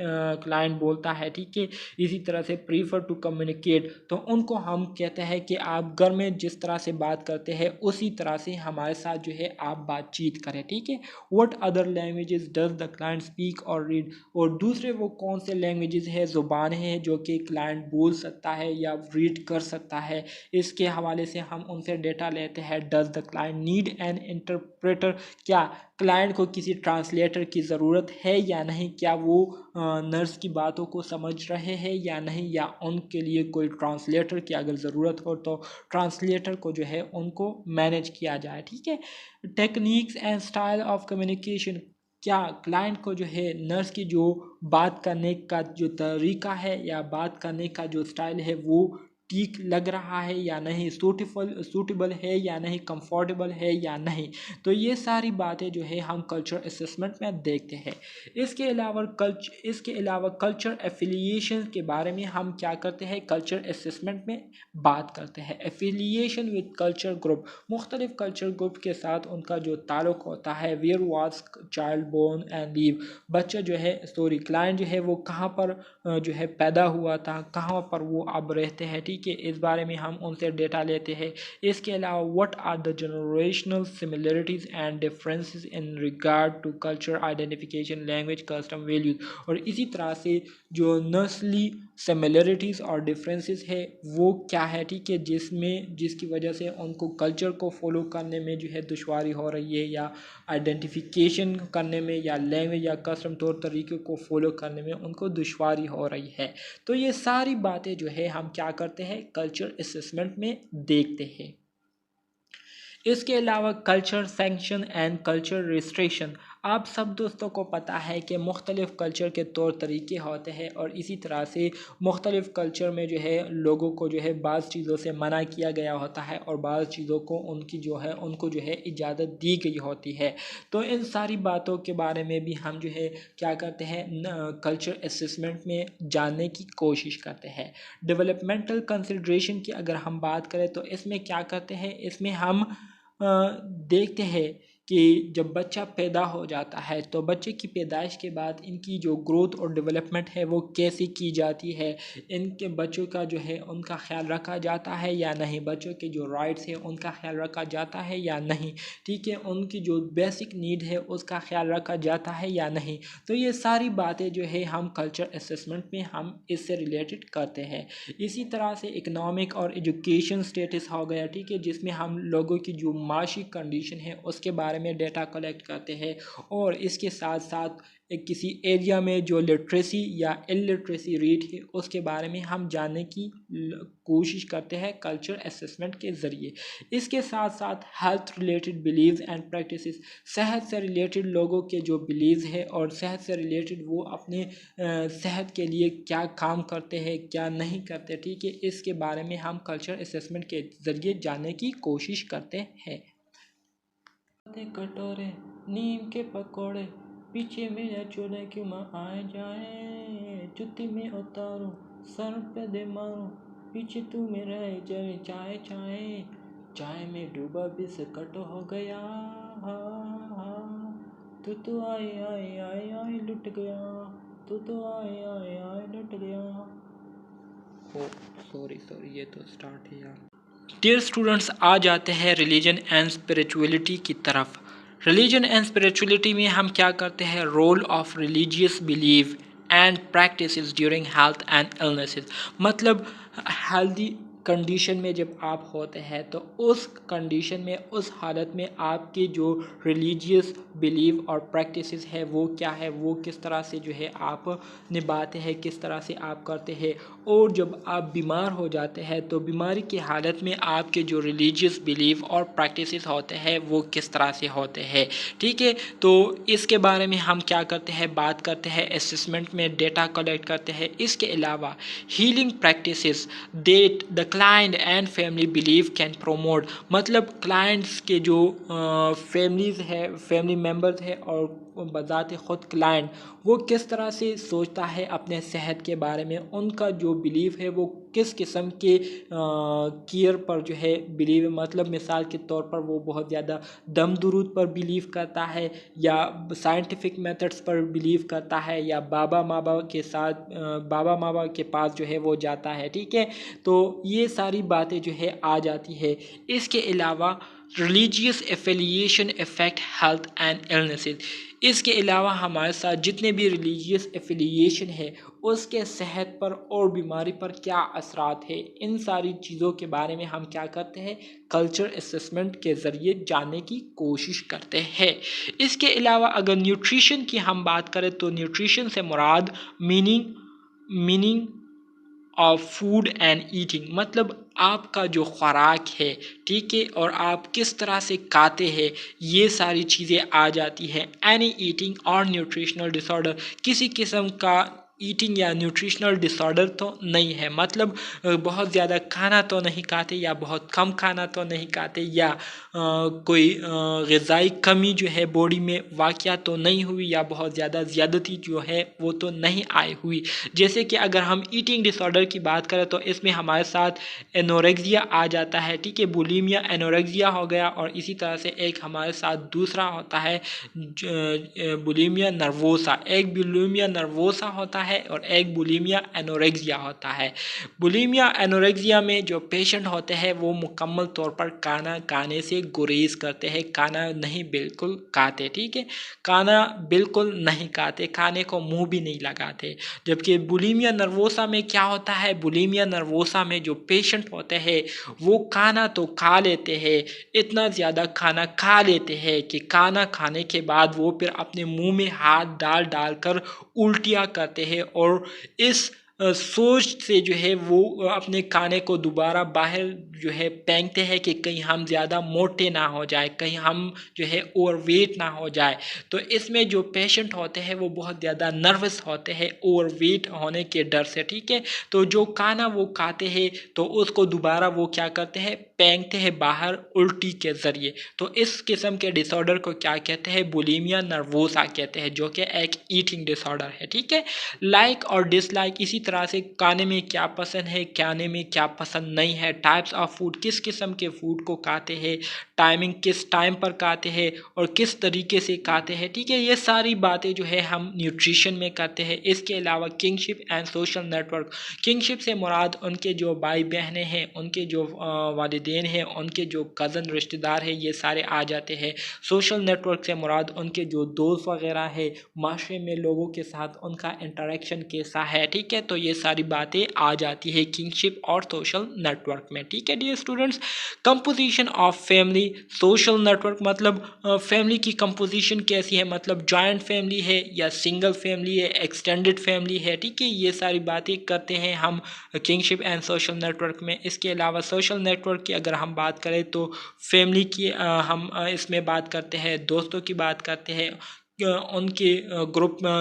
Speaker 1: क्लाइंट बोलता है, ठीक है, इसी तरह से प्रीफर टू कम्युनिकेट, तो उनको हम कहते हैं कि आप घर में जिस तरह से बात करते हैं उसी तरह से हमारे साथ जो है आप बातचीत करें, ठीक है। What other languages does the client speak और रीड, और दूसरे वो कौन से लैंग्वेजेस है, ज़ुबान है जो कि क्लाइंट बोल सकता है या रीड कर सकता है, इसके हवाले से हम उनसे डेटा लेते हैं। Does the client need an interpreter, क्या क्लाइंट को किसी ट्रांसलेटर की ज़रूरत है या नहीं, क्या वो नर्स की बातों को समझ रहे हैं या नहीं, या उनके लिए कोई ट्रांसलेटर की अगर ज़रूरत हो तो ट्रांसलेटर को जो है उनको मैनेज किया जाए, ठीक है। Techniques and style of communication, क्या क्लाइंट को जो है नर्स की जो बात करने का जो तरीका है या बात करने का जो स्टाइल है वो ठीक लग रहा है या नहीं, सूटेबल है या नहीं, कंफर्टेबल है या नहीं, तो ये सारी बातें जो है हम कल्चर असेसमेंट में देखते हैं। इसके अलावा कल्चर एफिलिएशन के बारे में हम क्या करते हैं, कल्चर असेसमेंट में बात करते हैं। एफिलिएशन विद कल्चर ग्रुप, मुख्तलिफ कल्चर ग्रुप के साथ उनका जो ताल्लुक होता है। Where was child born and live, बच्चा जो है क्लाइंट जो है वो कहाँ पर जो है पैदा हुआ था, कहाँ पर वो अब रहते हैं, ठीक है, इस बारे में हम उनसे डेटा लेते हैं। इसके अलावा what are the generational similarities and differences in regard to culture identification, language, custom, values, और इसी तरह से जो नस्ली सिमिलरिटीज़ और डिफरेंसेस है वो क्या है, ठीक है, जिसकी वजह से उनको कल्चर को फॉलो करने में जो है दुश्वारी हो रही है या आइडेंटिफिकेशन करने में या लैंग्वेज या कस्टम तौर तरीक़ों को फॉलो करने में उनको दुश्वारी हो रही है। तो ये सारी बातें जो है हम क्या करते हैं, कल्चर असेसमेंट में देखते हैं। इसके अलावा culture sanction and culture restriction, आप सब दोस्तों को पता है कि मुख्तलिफ़ कल्चर के तौर तरीके होते हैं और इसी तरह से मुख्तलिफ़ कल्चर में जो है लोगों को जो है बाज़ चीज़ों से मना किया गया होता है और बाज़ चीज़ों को उनको जो है इजाज़त दी गई होती है। तो इन सारी बातों के बारे में भी हम जो है क्या करते हैं, कल्चर असेसमेंट में जानने की कोशिश करते हैं। डेवलपमेंटल कंसिडरेशन की अगर हम बात करें तो इसमें क्या करते हैं, इसमें हम देखते हैं कि जब बच्चा पैदा हो जाता है तो बच्चे की पैदाइश के बाद इनकी जो ग्रोथ और डेवलपमेंट है वो कैसे की जाती है, इनके बच्चों का जो है उनका ख्याल रखा जाता है या नहीं, बच्चों के जो राइट्स हैं उनका ख्याल रखा जाता है या नहीं, ठीक है, उनकी जो बेसिक नीड है उसका ख्याल रखा जाता है या नहीं। तो ये सारी बातें जो है हम कल्चर असेसमेंट में हम इससे रिलेटेड करते हैं। इसी तरह से इकनॉमिक और एजुकेशन स्टेटस हो गया, ठीक है, जिसमें हम लोगों की जो माशी कंडीशन है उसके बारे में डेटा कलेक्ट करते हैं और इसके साथ साथ किसी एरिया में जो लिटरेसी या इलिटरेसी रेट है उसके बारे में हम जानने की कोशिश करते हैं कल्चर असेसमेंट के ज़रिए। इसके साथ साथ health related beliefs and practices, सेहत से रिलेटेड लोगों के जो बिलीव्स है और सेहत से रिलेटेड वो अपने सेहत के लिए क्या काम करते हैं क्या नहीं करते, ठीक है, इसके बारे में हम कल्चर असेसमेंट के ज़रिए जानने की कोशिश करते हैं। कटोरे नीम के पकौड़े पीछे मेरा चोले क्यों माँ आए जाए, जुत्ती में उतारूं सर पे दे मारूं, पीछे तू मेरा जाए चाय चाय, चाय में डूबा बिस्कट हो गया, तू तो आए आए आए आए लुट गया, तू तो आए आए आए लुट गया। ओ सॉरी ये तो स्टार्ट है यार। डियर स्टूडेंट्स, आ जाते हैं रिलीजन एंड स्पिरिचुअलिटी की तरफ। रिलीजन एंड स्पिरिचुअलिटी में हम क्या करते हैं, role of religious belief and practices during health and illnesses. मतलब हेल्दी कंडीशन में जब आप होते हैं तो उस कंडीशन में, उस हालत में आपके जो रिलीजियस बिलीव और प्रैक्टिसेस है वो क्या है, वो किस तरह से जो है आप निभाते हैं, किस तरह से आप करते हैं। और जब आप बीमार हो जाते हैं तो बीमारी की हालत में आपके जो रिलीजियस बिलीव और प्रैक्टिसेस होते हैं वो किस तरह से होते हैं, ठीक है। तो इसके बारे में हम क्या करते हैं, बात करते हैं, असेसमेंट में डेटा कलेक्ट करते हैं। इसके अलावा healing practices that the client and family believe can promote. मतलब क्लाइंट्स के जो फैमिलीज है, फैमिली मेम्बर्स है और बजाते ख़ुद क्लाइंट वो किस तरह से सोचता है अपने सेहत के बारे में, उनका जो बिलीव है वो किस किस्म के केयर पर जो है बिलीव है। मतलब मिसाल के तौर पर वो बहुत ज़्यादा दम दुरूद पर बिलीव करता है या साइंटिफिक मेथड्स पर बिलीव करता है या बाबा माबा के साथ बाबा माबा के पास जो है वो जाता है, ठीक है। तो ये सारी बातें जो है आ जाती है। इसके अलावा religious affiliation effect health and illnesses. इसके अलावा हमारे साथ जितने भी रिलीजियस एफिलिएशन है उसके सेहत पर और बीमारी पर क्या असरात है, इन सारी चीज़ों के बारे में हम क्या करते हैं, कल्चर असेसमेंट के ज़रिए जानने की कोशिश करते हैं। इसके अलावा अगर न्यूट्रिशन की हम बात करें तो न्यूट्रिशन से मुराद meaning of food and eating. मतलब आपका जो खुराक है, ठीक है, और आप किस तरह से खाते हैं, ये सारी चीज़ें आ जाती है। एनी ईटिंग और न्यूट्रिशनल डिसऑर्डर, किसी किस्म का ईटिंग या न्यूट्रिशनल डिसऑर्डर तो नहीं है। मतलब बहुत ज़्यादा खाना तो नहीं खाते या बहुत कम खाना तो नहीं खाते या कोई ग़िज़ाई कमी जो है बॉडी में वाक़या तो नहीं हुई या बहुत ज़्यादा ज़्यादती जो है वो तो नहीं आई हुई। जैसे कि अगर हम ईटिंग डिसऑर्डर की बात करें तो इसमें हमारे साथ एनोरेक्सिया आ जाता है, ठीक है, बुलिमिया एनोरेक्सिया हो गया। और इसी तरह से एक हमारे साथ दूसरा होता है बुलिमिया नर्वोसा। एक बुलिमिया नर्वोसा होता है और एक बुलिमिया एनोरेक्सिया होता है। बुलिमिया एनोरेक्सिया में जो पेशेंट होते हैं वो मुकम्मल तौर पर खाना खाने से गुरेज करते हैं, खाना नहीं बिल्कुल खाते, ठीक है, खाना बिल्कुल नहीं खाते, खाने को मुंह भी नहीं लगाते। जबकि बुलिमिया नर्वोसा में क्या होता है, बुलिमिया नर्वोसा में जो पेशेंट होते हैं वो खाना तो खा लेते हैं, इतना ज़्यादा खाना खा लेते हैं कि खाना खाने के बाद वो फिर अपने मुंह में हाथ डाल कर उल्टियाँ करते हैं और इस सोच से जो है वो अपने खाने को दोबारा बाहर जो है फेंकते हैं कि कहीं हम ज़्यादा मोटे ना हो जाए, कहीं हम जो है ओवरवेट ना हो जाए। तो इसमें जो पेशेंट होते हैं वो बहुत ज़्यादा नर्वस होते हैं ओवरवेट होने के डर से, ठीक है। तो जो खाना वो खाते हैं तो उसको दोबारा वो क्या करते हैं, फेंकते हैं बाहर उल्टी के ज़रिए। तो इस किस्म के डिसऑर्डर को क्या कहते हैं, बुलिमिया नर्वोसा कहते हैं, जो कि एक ईटिंग डिसऑर्डर है, ठीक है। लाइक और डिसलाइक, इसी तरह से खाने में क्या पसंद है, खाने में क्या पसंद नहीं है, टाइप्स ऑफ फूड, किस किस्म के फूड को खाते हैं, टाइमिंग किस टाइम पर खाते हैं और किस तरीके से खाते हैं, ठीक है। ये सारी बातें जो है हम न्यूट्रिशन में करते हैं। इसके अलावा kingship and social network, kingship से मुराद उनके जो भाई बहनें हैं, उनके जो वालिदैन हैं, उनके जो कज़न रिश्तेदार हैं, ये सारे आ जाते हैं। सोशल नेटवर्क से मुराद उनके जो दोस्त वगैरह है, माशरे में लोगों के साथ उनका इंटरेक्शन कैसा है, ठीक है। तो ये सारी बातें आ जाती है किंगशिप और सोशल नेटवर्क में, ठीक है dear students. Composition of family, social network मतलब फैमिली की कंपोजिशन कैसी है, मतलब जॉइंट फैमिली है या सिंगल फैमिली है, एक्सटेंडेड फैमिली है, ठीक है। ये सारी बातें करते हैं हम किंगशिप एंड सोशल नेटवर्क में। इसके अलावा सोशल नेटवर्क की अगर हम बात करें तो फैमिली की हम इसमें बात करते हैं, दोस्तों की बात करते हैं, उनके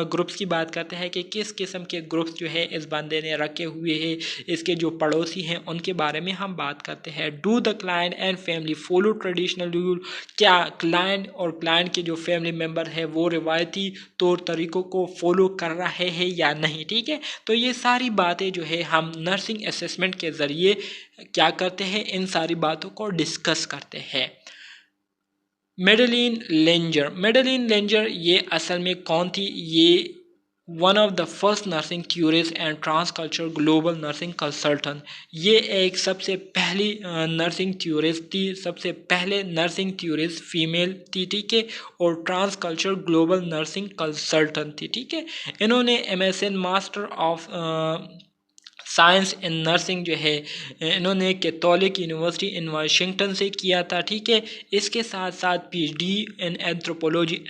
Speaker 1: ग्रुप्स की बात करते हैं कि किस किस्म के ग्रुप्स जो है इस बंदे ने रखे हुए हैं, इसके जो पड़ोसी हैं उनके बारे में हम बात करते हैं। Do the client and family follow traditional rule, क्या क्लाइंट और क्लाइंट के जो फैमिली मेम्बर है वो रिवायती तौर तरीक़ों को फॉलो कर रहे हैं या नहीं, ठीक है। तो ये सारी बातें जो है हम नर्सिंग असेसमेंट के ज़रिए क्या करते हैं, इन सारी बातों को डिस्कस करते हैं। मेडलिन लेंजर, मेडलिन लेंजर ये असल में कौन थी? ये one of the first nursing theorist and transcultural global nursing consultant. ये एक सबसे पहली नर्सिंग थ्योरिस्ट थी, सबसे पहले नर्सिंग थ्योरिस्ट फीमेल थी, ठीक है, और ट्रांसकल्चर ग्लोबल नर्सिंग कंसल्टेंट थी, ठीक है। इन्होंने MSN master of science in nursing जो है इन्होंने कैथोलिक यूनिवर्सिटी इन वाशिंगटन से किया था, ठीक है। इसके साथ साथ PhD इन एंथ्रोपोलॉजी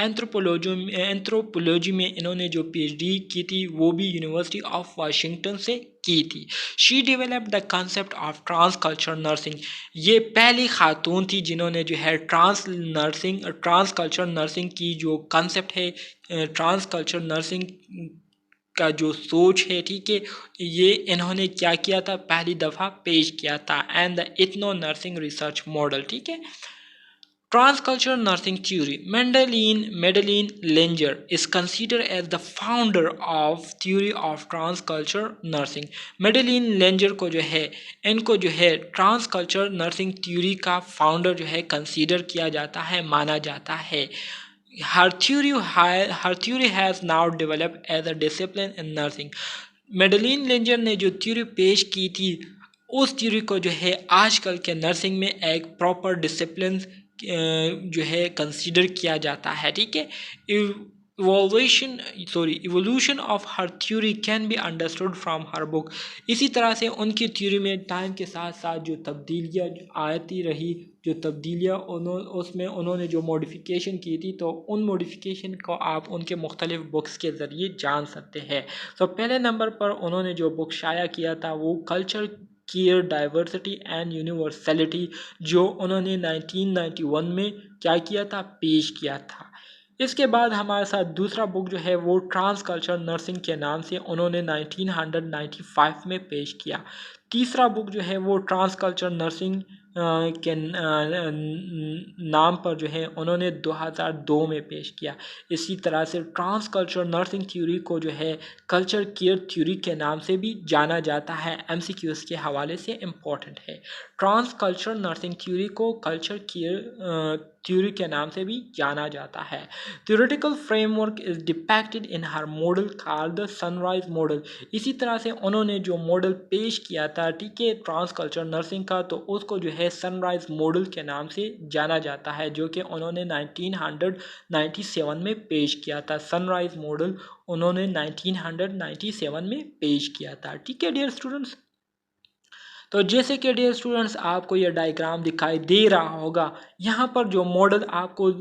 Speaker 1: में इन्होंने जो PhD की थी वो भी यूनिवर्सिटी ऑफ वाशिंगटन से की थी। She developed the concept of trans culture nursing, ये पहली खातून थी जिन्होंने जो है ट्रांस कल्चर नर्सिंग की जो कंसेप्ट है, ट्रांस कल्चर नर्सिंग का जो सोच है, ठीक है, ये इन्होंने क्या किया था, पहली दफ़ा पेश किया था। And the ethno nursing research model, ठीक है। Transcultural nursing theory. Madeline Lenger is considered as the founder of theory of transcultural nursing. Madeline Lenger को जो है, इनको जो है ट्रांसकल्चर नर्सिंग थ्योरी का फाउंडर जो है कंसीडर किया जाता है, माना जाता है। Her theory has now developed as a discipline in nursing. Madeleine Leininger ने जो थ्योरी पेश की थी, उस थ्योरी को जो है आजकल के नर्सिंग में एक प्रॉपर डिसिप्लिन जो है कंसीडर किया जाता है, ठीक है। Evolution of her theory can be understood from her book. इसी तरह से उनकी थ्योरी में टाइम के साथ साथ जो तब्दीलियाँ आती रही, जो तब्दीलियाँ उसमें उन्होंने जो मॉडिफिकेशन की थी, तो उन मॉडिफिकेशन को आप उनके मुख्तलिफ बुक्स के ज़रिए जान सकते हैं। तो पहले नंबर पर उन्होंने जो बुक शाया किया था वो culture care diversity and universality, जो उन्होंने 1991 में क्या किया था, पेश किया था। इसके बाद हमारे साथ दूसरा बुक जो है वो ट्रांस कल्चर नर्सिंग के नाम से उन्होंने 1995 में पेश किया। तीसरा बुक जो है वो ट्रांस कल्चर नर्सिंग के नाम पर जो है उन्होंने 2002 में पेश किया। इसी तरह से ट्रांस कल्चर नर्सिंग थ्योरी को जो है कल्चर केयर थ्योरी के नाम से भी जाना जाता है। MCQs के हवाले से इम्पोर्टेंट है। ट्रांस कल्चर नर्सिंग थ्योरी को कल्चर केयर थ्योरी के नाम से भी जाना जाता है। Theoretical framework is depicted in her model called the sunrise model. इसी तरह से उन्होंने जो मॉडल पेश किया था, ठीक है, ट्रांस कल्चर नर्सिंग का, तो उसको जो है सनराइज मॉडल के नाम से जाना जाता है, जो कि उन्होंने 1997 में पेश किया था। सनराइज मॉडल उन्होंने 1997 में पेश किया था, ठीक है डियर स्टूडेंट्स। तो जैसे कि डियर स्टूडेंट्स आपको यह डायग्राम दिखाई दे रहा होगा, यहाँ पर जो मॉडल आपको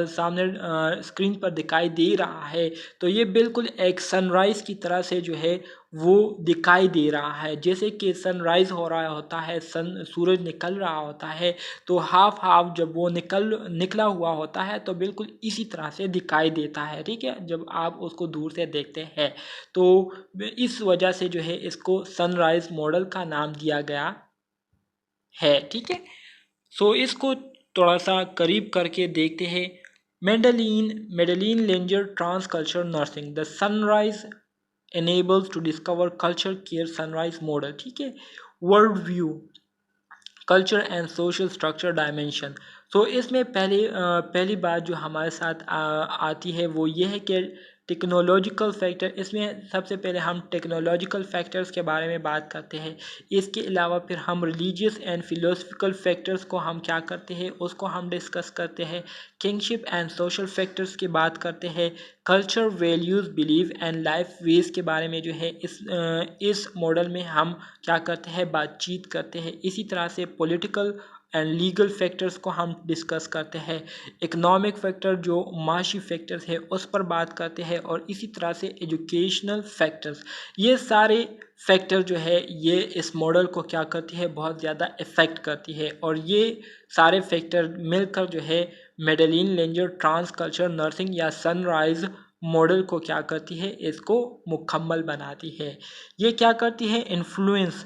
Speaker 1: सामने स्क्रीन पर दिखाई दे रहा है, तो ये बिल्कुल एक सनराइज की तरह से जो है वो दिखाई दे रहा है। जैसे कि सनराइज हो रहा होता है, सूरज निकल रहा होता है, तो हाफ हाफ जब वो निकला हुआ होता है तो बिल्कुल इसी तरह से दिखाई देता है, ठीक है, जब आप उसको दूर से देखते हैं। तो इस वजह से जो है इसको सनराइज मॉडल का नाम दिया गया है, ठीक है। सो इसको थोड़ा सा करीब करके देखते हैं। Madeleine Leininger trans culture nursing the sunrise enables to discover culture care sunrise model, ठीक है। World view, culture and social structure dimension. तो इसमें पहली बात जो हमारे साथ आती है वो ये है कि टेक्नोलॉजिकल फैक्टर, इसमें सबसे पहले हम टेक्नोलॉजिकल फैक्टर्स के बारे में बात करते हैं। इसके अलावा फिर हम रिलीजियस एंड फिलोसफिकल फैक्टर्स को हम क्या करते हैं, उसको हम डिस्कस करते हैं। किंगशिप एंड सोशल फैक्टर्स की बात करते हैं। Culture, values, belief and life ways के बारे में जो है इस मॉडल में हम क्या करते हैं, बातचीत करते हैं। इसी तरह से पॉलिटिकल एंड लीगल फैक्टर्स को हम डिस्कस करते हैं। इकोनॉमिक फैक्टर जो माशी फैक्टर्स है उस पर बात करते हैं। और इसी तरह से एजुकेशनल फैक्टर्स, ये सारे फैक्टर जो है ये इस मॉडल को क्या करती है, बहुत ज़्यादा इफ़ेक्ट करती है। और ये सारे फैक्टर मिलकर जो है मेडेलिन लेंजर ट्रांस कल्चर नर्सिंग या सनराइज मॉडल को क्या करती है, इसको मुकम्मल बनाती है। ये क्या करती है, influence,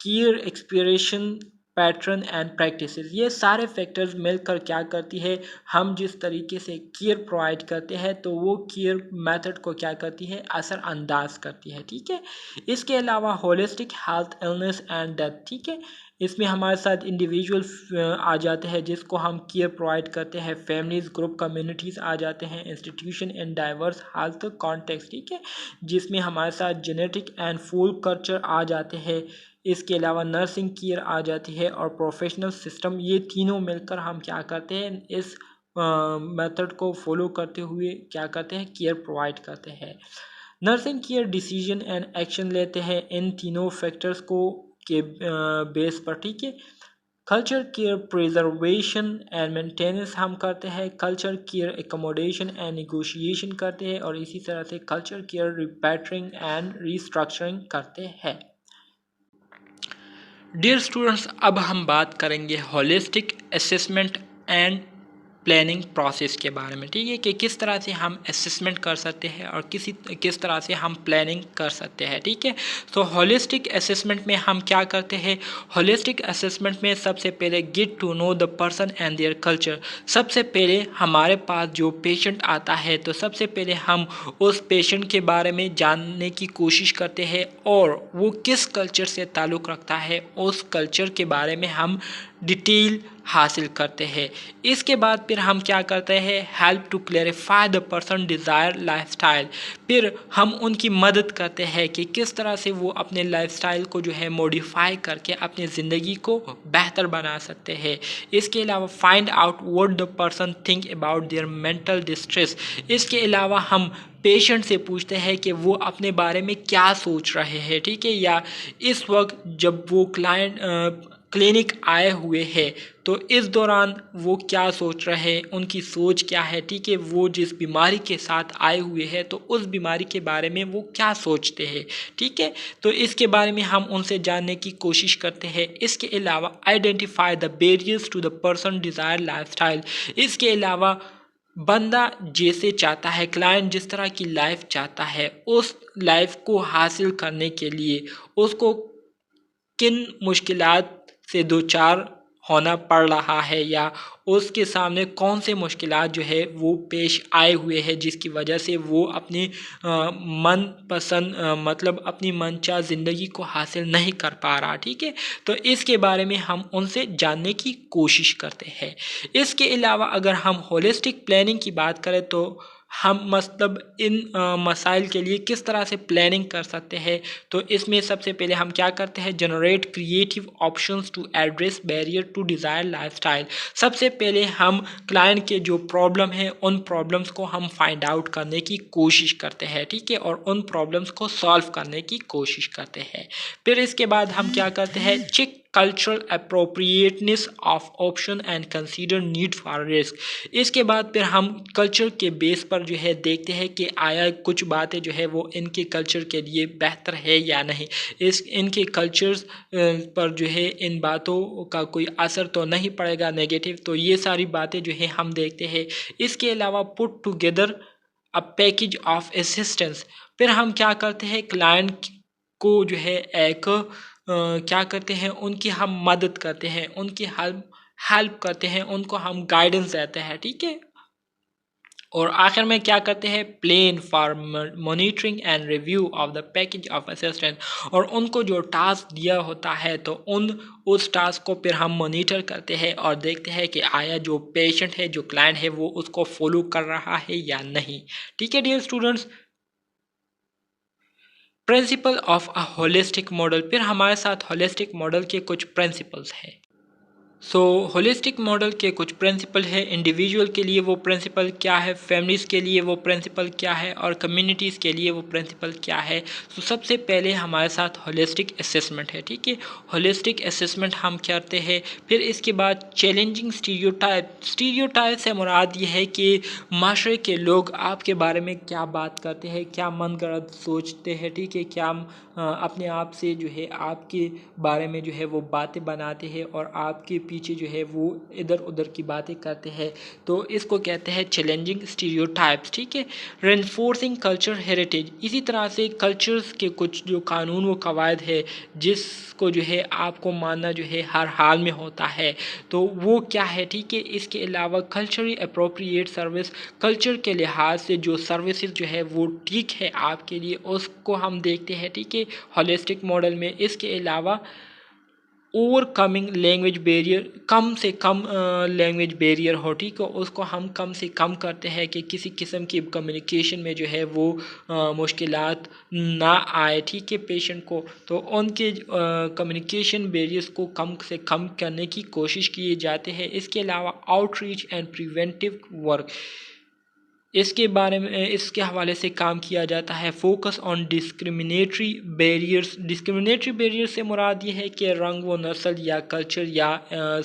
Speaker 1: care, experience, pattern and practices, ये सारे फैक्टर्स मिलकर क्या करती है, हम जिस तरीके से केयर प्रोवाइड करते हैं तो वो केयर मेथड को क्या करती है, असरअंदाज करती है। ठीक है, इसके अलावा holistic health, illness and death. ठीक है, इसमें हमारे साथ इंडिविजुअल आ जाते हैं जिसको हम केयर प्रोवाइड करते हैं, फैमिलीज, ग्रुप, कम्युनिटीज़ आ जाते हैं, institution and diverse health context. ठीक है, जिसमें हमारे साथ जेनेटिक एंड फूड कल्चर आ जाते हैं। इसके अलावा नर्सिंग केयर आ जाती है और प्रोफेशनल सिस्टम, ये तीनों मिलकर हम क्या करते हैं, इस मेथड को फॉलो करते हुए क्या करते हैं, केयर प्रोवाइड करते हैं। Nursing care decision and action लेते हैं इन तीनों फैक्टर्स को के बेस पर। ठीक है, culture care preservation and maintenance हम करते हैं, culture care accommodation and negotiation करते हैं, और इसी तरह से कल्चर केयर रिपैट्रिंग एंड रिस्ट्रक्चरिंग करते हैं। डियर स्टूडेंट्स, अब हम बात करेंगे holistic assessment and planning process के बारे में। ठीक है, कि किस तरह से हम असेसमेंट कर सकते हैं और किस तरह से हम प्लानिंग कर सकते हैं। ठीक है, तो होलिस्टिक असेसमेंट में हम क्या करते हैं, होलिस्टिक असेसमेंट में सबसे पहले get to know the person and their culture. सबसे पहले हमारे पास जो पेशेंट आता है तो सबसे पहले हम उस पेशेंट के बारे में जानने की कोशिश करते हैं और वो किस कल्चर से ताल्लुक़ रखता है, उस कल्चर के बारे में हम डिटेल हासिल करते हैं। इसके बाद फिर हम क्या करते हैं, help to clarify the person desire lifestyle. फिर हम उनकी मदद करते हैं कि किस तरह से वो अपने लाइफस्टाइल को जो है मॉडिफाई करके अपनी ज़िंदगी को बेहतर बना सकते हैं। इसके अलावा find out what the person think about their mental distress. इसके अलावा हम पेशेंट से पूछते हैं कि वो अपने बारे में क्या सोच रहे हैं। ठीक है, या इस वक्त जब वो क्लिनिक आए हुए हैं तो इस दौरान वो क्या सोच रहे हैं, उनकी सोच क्या है। ठीक है, वो जिस बीमारी के साथ आए हुए हैं तो उस बीमारी के बारे में वो क्या सोचते हैं। ठीक है, तो इसके बारे में हम उनसे जानने की कोशिश करते हैं। इसके अलावा identify the barriers to the person desire lifestyle. इसके अलावा बंदा जैसे चाहता है, क्लाइंट जिस तरह की लाइफ चाहता है, उस लाइफ को हासिल करने के लिए उसको किन मुश्किलात से दो चार होना पड़ रहा है, या उसके सामने कौन से मुश्किलात जो है वो पेश आए हुए हैं जिसकी वजह से वो अपनी मन पसंद मतलब अपनी मनचाह ज़िंदगी को हासिल नहीं कर पा रहा। ठीक है, तो इसके बारे में हम उनसे जानने की कोशिश करते हैं। इसके अलावा अगर हम होलिस्टिक प्लानिंग की बात करें तो हम मतलब इन मसाइल के लिए किस तरह से प्लानिंग कर सकते हैं, तो इसमें सबसे पहले हम क्या करते हैं, generate creative options to address barrier to desire lifestyle. सबसे पहले हम क्लाइंट के जो प्रॉब्लम है उन प्रॉब्लम्स को हम फाइंड आउट करने की कोशिश करते हैं। ठीक है, और उन प्रॉब्लम्स को सॉल्व करने की कोशिश करते हैं। फिर इसके बाद हम क्या करते हैं, check cultural appropriateness of option and consider need for risk. इसके बाद फिर हम कल्चर के बेस पर जो है देखते हैं कि आया कुछ बातें जो है वो इनके कल्चर के लिए बेहतर है या नहीं, इनके कल्चर्स पर जो है इन बातों का कोई असर तो नहीं पड़ेगा नेगेटिव। तो ये सारी बातें जो है हम देखते हैं। इसके अलावा put together a package of assistance. फिर हम क्या करते हैं, क्लाइंट को जो है एक क्या करते हैं, उनकी हम मदद करते हैं, उनकी हेल्प करते हैं, उनको हम गाइडेंस देते हैं। ठीक है, और आखिर में क्या करते हैं, plan for monitoring and review of the package of assistant. और उनको जो टास्क दिया होता है तो उस टास्क को फिर हम मॉनिटर करते हैं और देखते हैं कि आया जो पेशेंट है, जो क्लाइंट है, वो उसको फॉलो कर रहा है या नहीं। ठीक है dear students. Principle of a holistic model, फिर हमारे साथ होलिस्टिक मॉडल के कुछ प्रिंसिपल्स हैं। होलिस्टिक मॉडल के कुछ प्रिंसिपल है। इंडिविजुअल के लिए वो प्रिंसिपल क्या है, फैमिलीज़ के लिए वो प्रिंसिपल क्या है, और कम्युनिटीज़ के लिए वो प्रिंसिपल क्या है। सबसे पहले हमारे साथ होलिस्टिक असेसमेंट है। ठीक है, होलिस्टिक असेसमेंट हम करते हैं। फिर इसके बाद चैलेंजिंग स्टीरियोटाइप से मुराद ये है कि माशरे के लोग आपके बारे में क्या बात करते हैं, क्या मनगढ़ंत सोचते हैं। ठीक है, क्या अपने आप से जो है आपके बारे में जो है वो बातें बनाते हैं और आपके पीछे जो है वो इधर उधर की बातें करते हैं। तो इसको कहते हैं चैलेंजिंग स्टीरियोटाइप्स। ठीक है, रेनफोर्सिंग कल्चर हेरिटेज, इसी तरह से कल्चर्स के कुछ जो कानून व कवायद है जिसको जो है आपको मानना जो है हर हाल में होता है, तो वो क्या है। ठीक है, इसके अलावा कल्चरली अप्रोप्रिएट सर्विस, कल्चर के लिहाज से जो सर्विसेज जो है वो ठीक है आपके लिए, उसको हम देखते हैं। ठीक है, होलिस्टिक मॉडल में। इसके अलावा ओवरकमिंग लैंग्वेज बैरियर, कम से कम लैंग्वेज बैरियर हो, ठीक है, उसको हम कम से कम करते हैं कि किसी किस्म की कम्युनिकेशन में जो है वो मुश्किलात ना आए। ठीक है, पेशेंट को तो उनके कम्युनिकेशन बैरियर्स को कम से कम करने की कोशिश किए जाते हैं। इसके अलावा आउटरीच एंड प्रिवेंटिव वर्क, इसके बारे में इसके हवाले से काम किया जाता है। Focus on discriminatory barriers, discriminatory barrier से मुराद ये है कि रंग व नस्ल या कल्चर या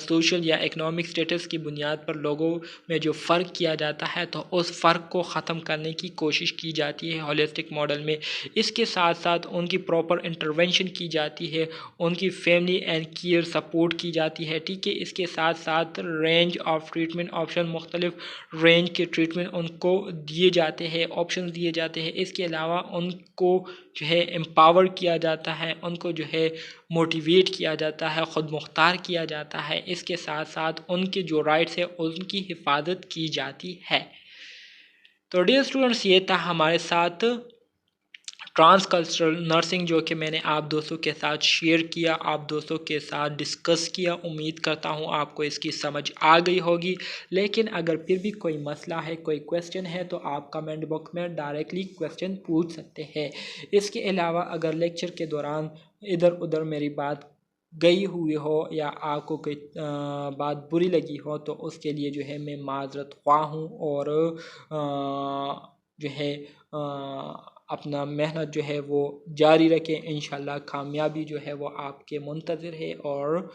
Speaker 1: सोशल या इकोनॉमिक स्टेटस की बुनियाद पर लोगों में जो फ़र्क किया जाता है तो उस फ़र्क को ख़त्म करने की कोशिश की जाती है होलिस्टिक मॉडल में। इसके साथ साथ उनकी प्रॉपर इंटरवेंशन की जाती है, उनकी फैमिली एंड केयर सपोर्ट की जाती है। ठीक है, इसके साथ साथ रेंज ऑफ ट्रीटमेंट ऑप्शन, मुख्तलिफ रेंज के ट्रीटमेंट उनको दिए जाते हैं, ऑप्शन दिए जाते हैं। इसके अलावा उनको जो है एम्पावर किया जाता है, उनको जो है मोटिवेट किया जाता है, ख़ुद मुख्तार किया जाता है। इसके साथ साथ उनके जो राइट्स है उनकी हिफाजत की जाती है। तो डियर स्टूडेंट्स, ये था हमारे साथ ट्रांसकल्चरल नर्सिंग, जो कि मैंने आप दोस्तों के साथ शेयर किया, आप दोस्तों के साथ डिस्कस किया। उम्मीद करता हूँ आपको इसकी समझ आ गई होगी। लेकिन अगर फिर भी कोई मसला है, कोई क्वेश्चन है, तो आप कमेंट बॉक्स में डायरेक्टली क्वेश्चन पूछ सकते हैं। इसके अलावा अगर लेक्चर के दौरान इधर उधर मेरी बात गई हुई हो या आपको कोई बात बुरी लगी हो तो उसके लिए जो है मैं माजरत ख्वाह हूँ। और जो है अपना मेहनत जो है वो जारी रखें। इंशाल्लाह कामयाबी जो है वो आपके मुंतज़िर है, और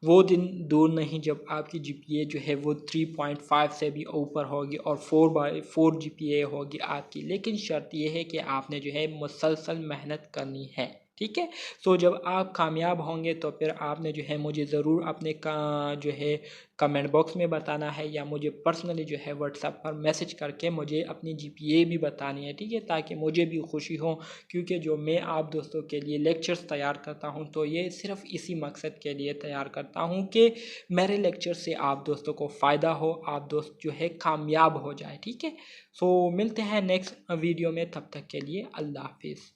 Speaker 1: वो दिन दूर नहीं जब आपकी जीपीए जो है वो 3.5 से भी ऊपर होगी और 4/4 जीपीए होगी आपकी। लेकिन शर्त ये है कि आपने जो है मुसलसल मेहनत करनी है। ठीक है, जब आप कामयाब होंगे तो फिर आपने जो है मुझे ज़रूर अपने का जो है कमेंट बॉक्स में बताना है, या मुझे पर्सनली जो है व्हाट्सएप पर मैसेज करके मुझे अपनी जीपीए भी बतानी है। ठीक है, ताकि मुझे भी खुशी हो, क्योंकि जो मैं आप दोस्तों के लिए लेक्चर्स तैयार करता हूं तो ये सिर्फ इसी मकसद के लिए तैयार करता हूं कि मेरे लेक्चर से आप दोस्तों को फ़ायदा हो, आप दोस्त जो है कामयाब हो जाए। ठीक है, मिलते हैं नेक्स्ट वीडियो में, तब तक के लिए अल्लाह हाफिज़।